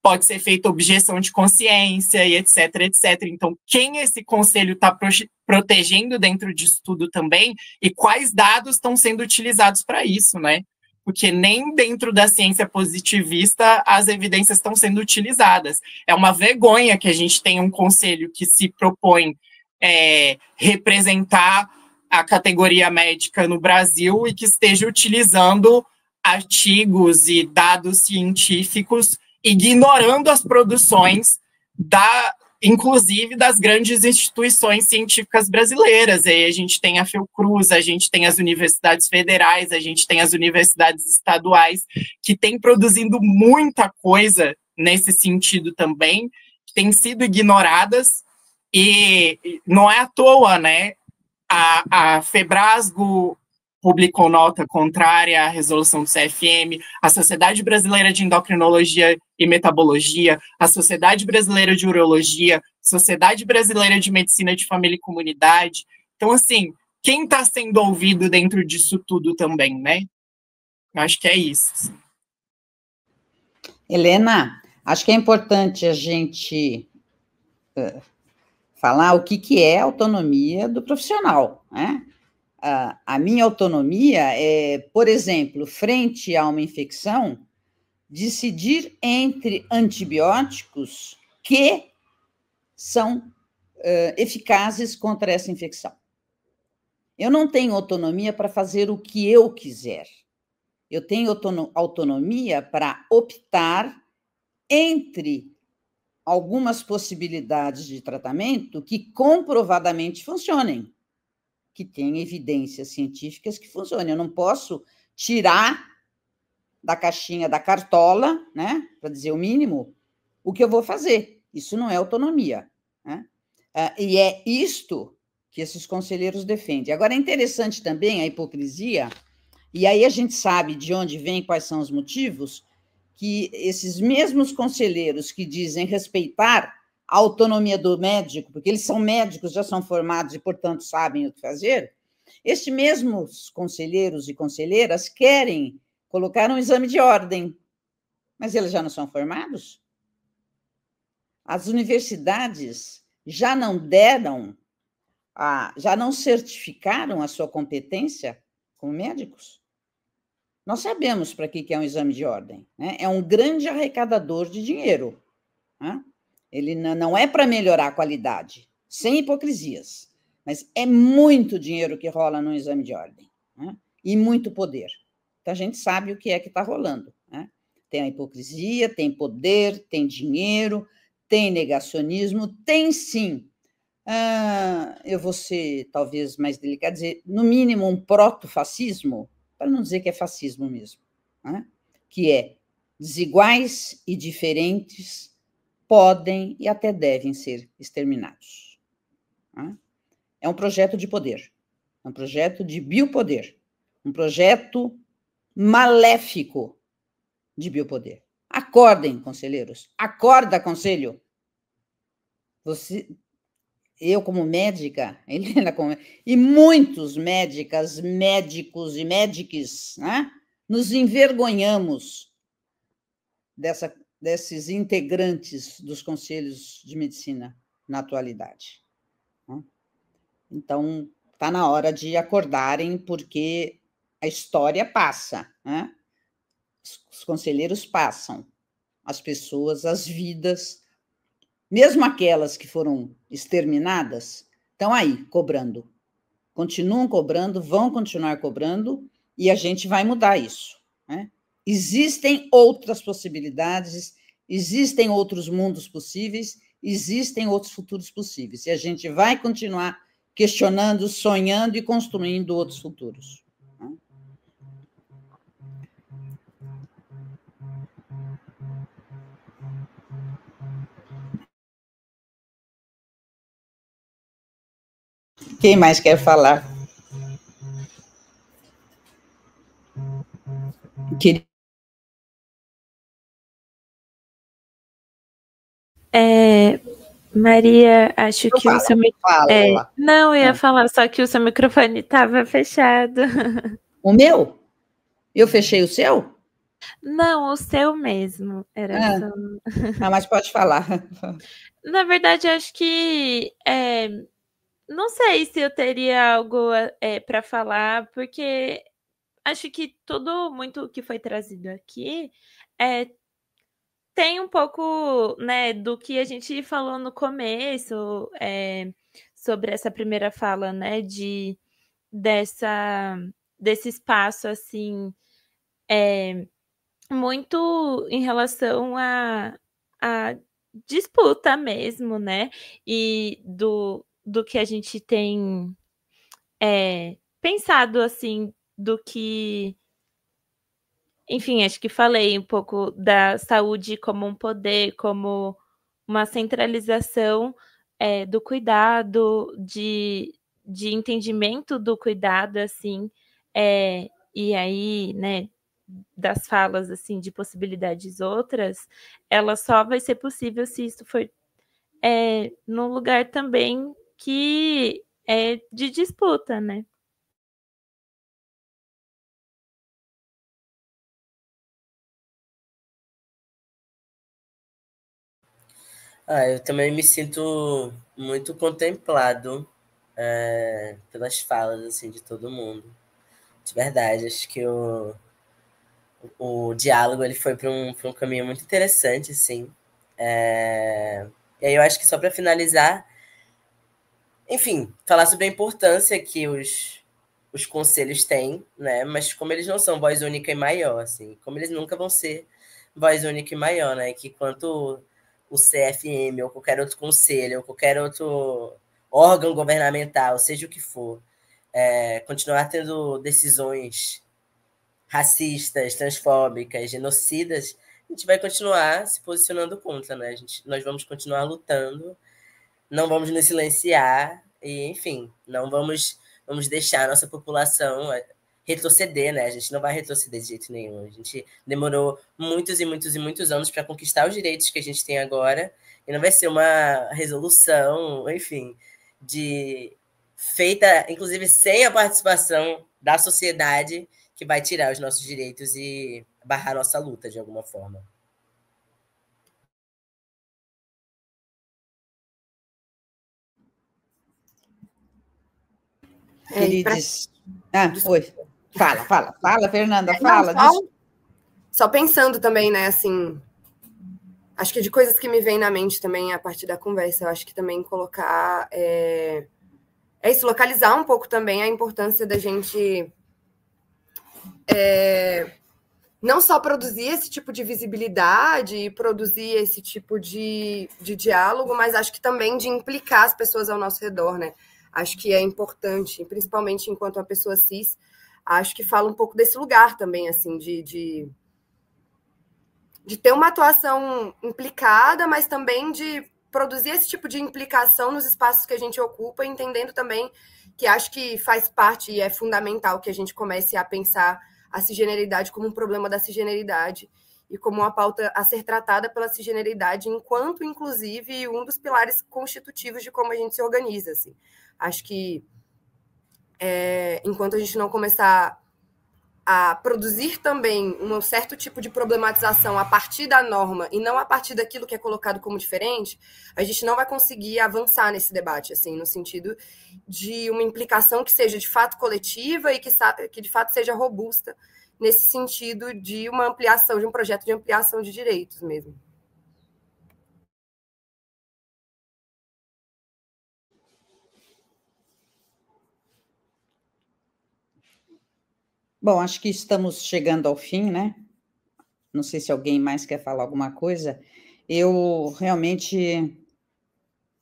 pode ser feita objeção de consciência e etc, etc. Então, quem esse conselho está protegendo dentro disso tudo também, e quais dados estão sendo utilizados para isso, né? Porque nem dentro da ciência positivista as evidências estão sendo utilizadas. É uma vergonha que a gente tenha um conselho que se propõe representar a categoria médica no Brasil e que esteja utilizando artigos e dados científicos, ignorando as produções inclusive das grandes instituições científicas brasileiras. Aí a gente tem a Fiocruz, a gente tem as universidades federais, a gente tem as universidades estaduais, que têm produzindo muita coisa nesse sentido também, que têm sido ignoradas, e não é à toa, né? A Febrasgo publicou nota contrária à resolução do CFM, a Sociedade Brasileira de Endocrinologia e Metabologia, a Sociedade Brasileira de Urologia, Sociedade Brasileira de Medicina de Família e Comunidade. Então, assim, quem está sendo ouvido dentro disso tudo também, né? Eu acho que é isso. Helena, acho que é importante a gente falar o que é a autonomia do profissional, né? A minha autonomia é, por exemplo, frente a uma infecção, decidir entre antibióticos que são eficazes contra essa infecção. Eu não tenho autonomia para fazer o que eu quiser. Eu tenho autonomia para optar entre algumas possibilidades de tratamento que comprovadamente funcionem, que tem evidências científicas que funcionam. Eu não posso tirar da caixinha da cartola, né, para dizer o mínimo, o que eu vou fazer. Isso não é autonomia, né? E é isto que esses conselheiros defendem. Agora, é interessante também a hipocrisia, e aí a gente sabe de onde vem, quais são os motivos, que esses mesmos conselheiros que dizem respeitar a autonomia do médico, porque eles são médicos, já são formados e, portanto, sabem o que fazer, estes mesmos conselheiros e conselheiras querem colocar um exame de ordem, mas eles já não são formados? As universidades já não deram, já não certificaram a sua competência como médicos? Nós sabemos para que é um exame de ordem, né? É um grande arrecadador de dinheiro, né? Ele não é para melhorar a qualidade, sem hipocrisias, mas é muito dinheiro que rola no exame de ordem, né? E muito poder. Então, a gente sabe o que é que está rolando, né? Tem a hipocrisia, tem poder, tem dinheiro, tem negacionismo, tem sim. Eu vou ser talvez mais delicado, dizer, no mínimo, um proto-fascismo, para não dizer que é fascismo mesmo, né? Que é desiguais e diferentes podem e até devem ser exterminados. Né? É um projeto de poder, é um projeto de biopoder, um projeto maléfico de biopoder. Acordem, conselheiros, acorda, conselho. Eu, como médica, Helena, e muitos médicas, médicos e médiques, né, nos envergonhamos desses integrantes dos conselhos de medicina na atualidade. Né? Então, está na hora de acordarem, porque a história passa, né? Os conselheiros passam, as pessoas, as vidas, mesmo aquelas que foram exterminadas, estão aí cobrando. Continuam cobrando, vão continuar cobrando, e a gente vai mudar isso. Né? Existem outras possibilidades, existem outros mundos possíveis, existem outros futuros possíveis. E a gente vai continuar questionando, sonhando e construindo outros futuros. Quem mais quer falar? Maria, acho que o seu microfone. Não, eu ia falar, só que o seu microfone estava fechado. O meu? Eu fechei o seu? Não, o seu mesmo. Era só. Mas pode falar. Na verdade, acho que não sei se eu teria algo para falar, porque acho que tudo muito que foi trazido aqui tem um pouco, né, do que a gente falou no começo, sobre essa primeira fala, né, desse espaço, assim, muito em relação à disputa mesmo, né, e do que a gente tem pensado, assim, do que... Enfim, acho que falei um pouco da saúde como um poder, como uma centralização do cuidado, de entendimento do cuidado, assim, e aí, né, das falas, assim, de possibilidades outras, ela só vai ser possível se isso for num lugar também que é de disputa, né? Eu também me sinto muito contemplado pelas falas assim, de todo mundo. De verdade, acho que o diálogo ele foi para um caminho muito interessante, assim. E aí eu acho que só para finalizar, enfim, falar sobre a importância que os conselhos têm, né? Mas como eles não são voz única e maior, assim, como eles nunca vão ser voz única e maior, né? Que quanto o CFM ou qualquer outro conselho ou qualquer outro órgão governamental, seja o que for, continuar tendo decisões racistas, transfóbicas, genocidas, a gente vai continuar se posicionando contra, né? Nós vamos continuar lutando, não vamos nos silenciar e, enfim, não vamos deixar a nossa população retroceder, né? A gente não vai retroceder de jeito nenhum. A gente demorou muitos e muitos e muitos anos para conquistar os direitos que a gente tem agora, e não vai ser uma resolução, enfim, feita, inclusive, sem a participação da sociedade, que vai tirar os nossos direitos e barrar nossa luta, de alguma forma. Queridos... Oi. Fala, Fernanda, fala. Só pensando também, né, assim, acho que de coisas que me vêm na mente também a partir da conversa, eu acho que também colocar, isso, localizar um pouco também a importância da gente não só produzir esse tipo de visibilidade e produzir esse tipo de diálogo, mas acho que também de implicar as pessoas ao nosso redor, né? Acho que é importante, principalmente enquanto uma pessoa cis, acho que fala um pouco desse lugar também, assim, de ter uma atuação implicada, mas também de produzir esse tipo de implicação nos espaços que a gente ocupa, entendendo também que acho que faz parte e é fundamental que a gente comece a pensar a cisgeneridade como um problema da cisgeneridade e como uma pauta a ser tratada pela cisgeneridade enquanto, inclusive, um dos pilares constitutivos de como a gente se organiza, assim. Acho que enquanto a gente não começar a produzir também um certo tipo de problematização a partir da norma e não a partir daquilo que é colocado como diferente, a gente não vai conseguir avançar nesse debate, assim, no sentido de uma implicação que seja de fato coletiva e que de fato seja robusta nesse sentido de uma ampliação, de um projeto de ampliação de direitos mesmo. Bom, acho que estamos chegando ao fim, né? Não sei se alguém mais quer falar alguma coisa. Eu realmente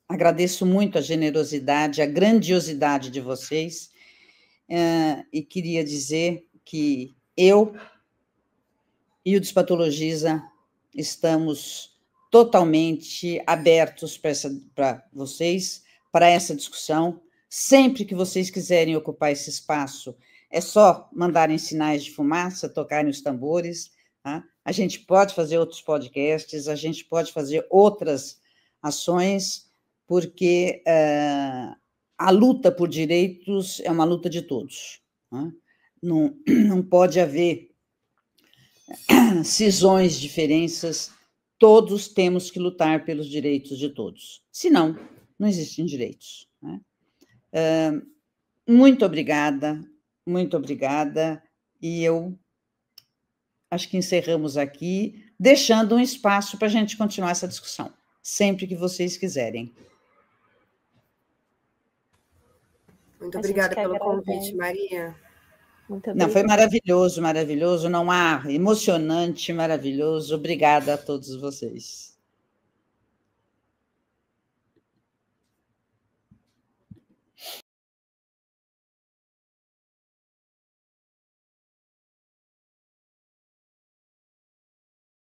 agradeço muito a generosidade, a grandiosidade de vocês, e queria dizer que eu e o Despatologiza estamos totalmente abertos para vocês, para essa discussão. Sempre que vocês quiserem ocupar esse espaço, é só mandarem sinais de fumaça, tocarem os tambores. Tá? A gente pode fazer outros podcasts, a gente pode fazer outras ações, porque a luta por direitos é uma luta de todos. Tá? Não pode haver cisões, diferenças, todos temos que lutar pelos direitos de todos. Senão, não existem direitos. Né? Muito obrigada, e eu acho que encerramos aqui, deixando um espaço para a gente continuar essa discussão, sempre que vocês quiserem. Muito obrigada pelo convite, Maria. Não, foi maravilhoso, maravilhoso, não há emocionante, maravilhoso. Obrigada a todos vocês.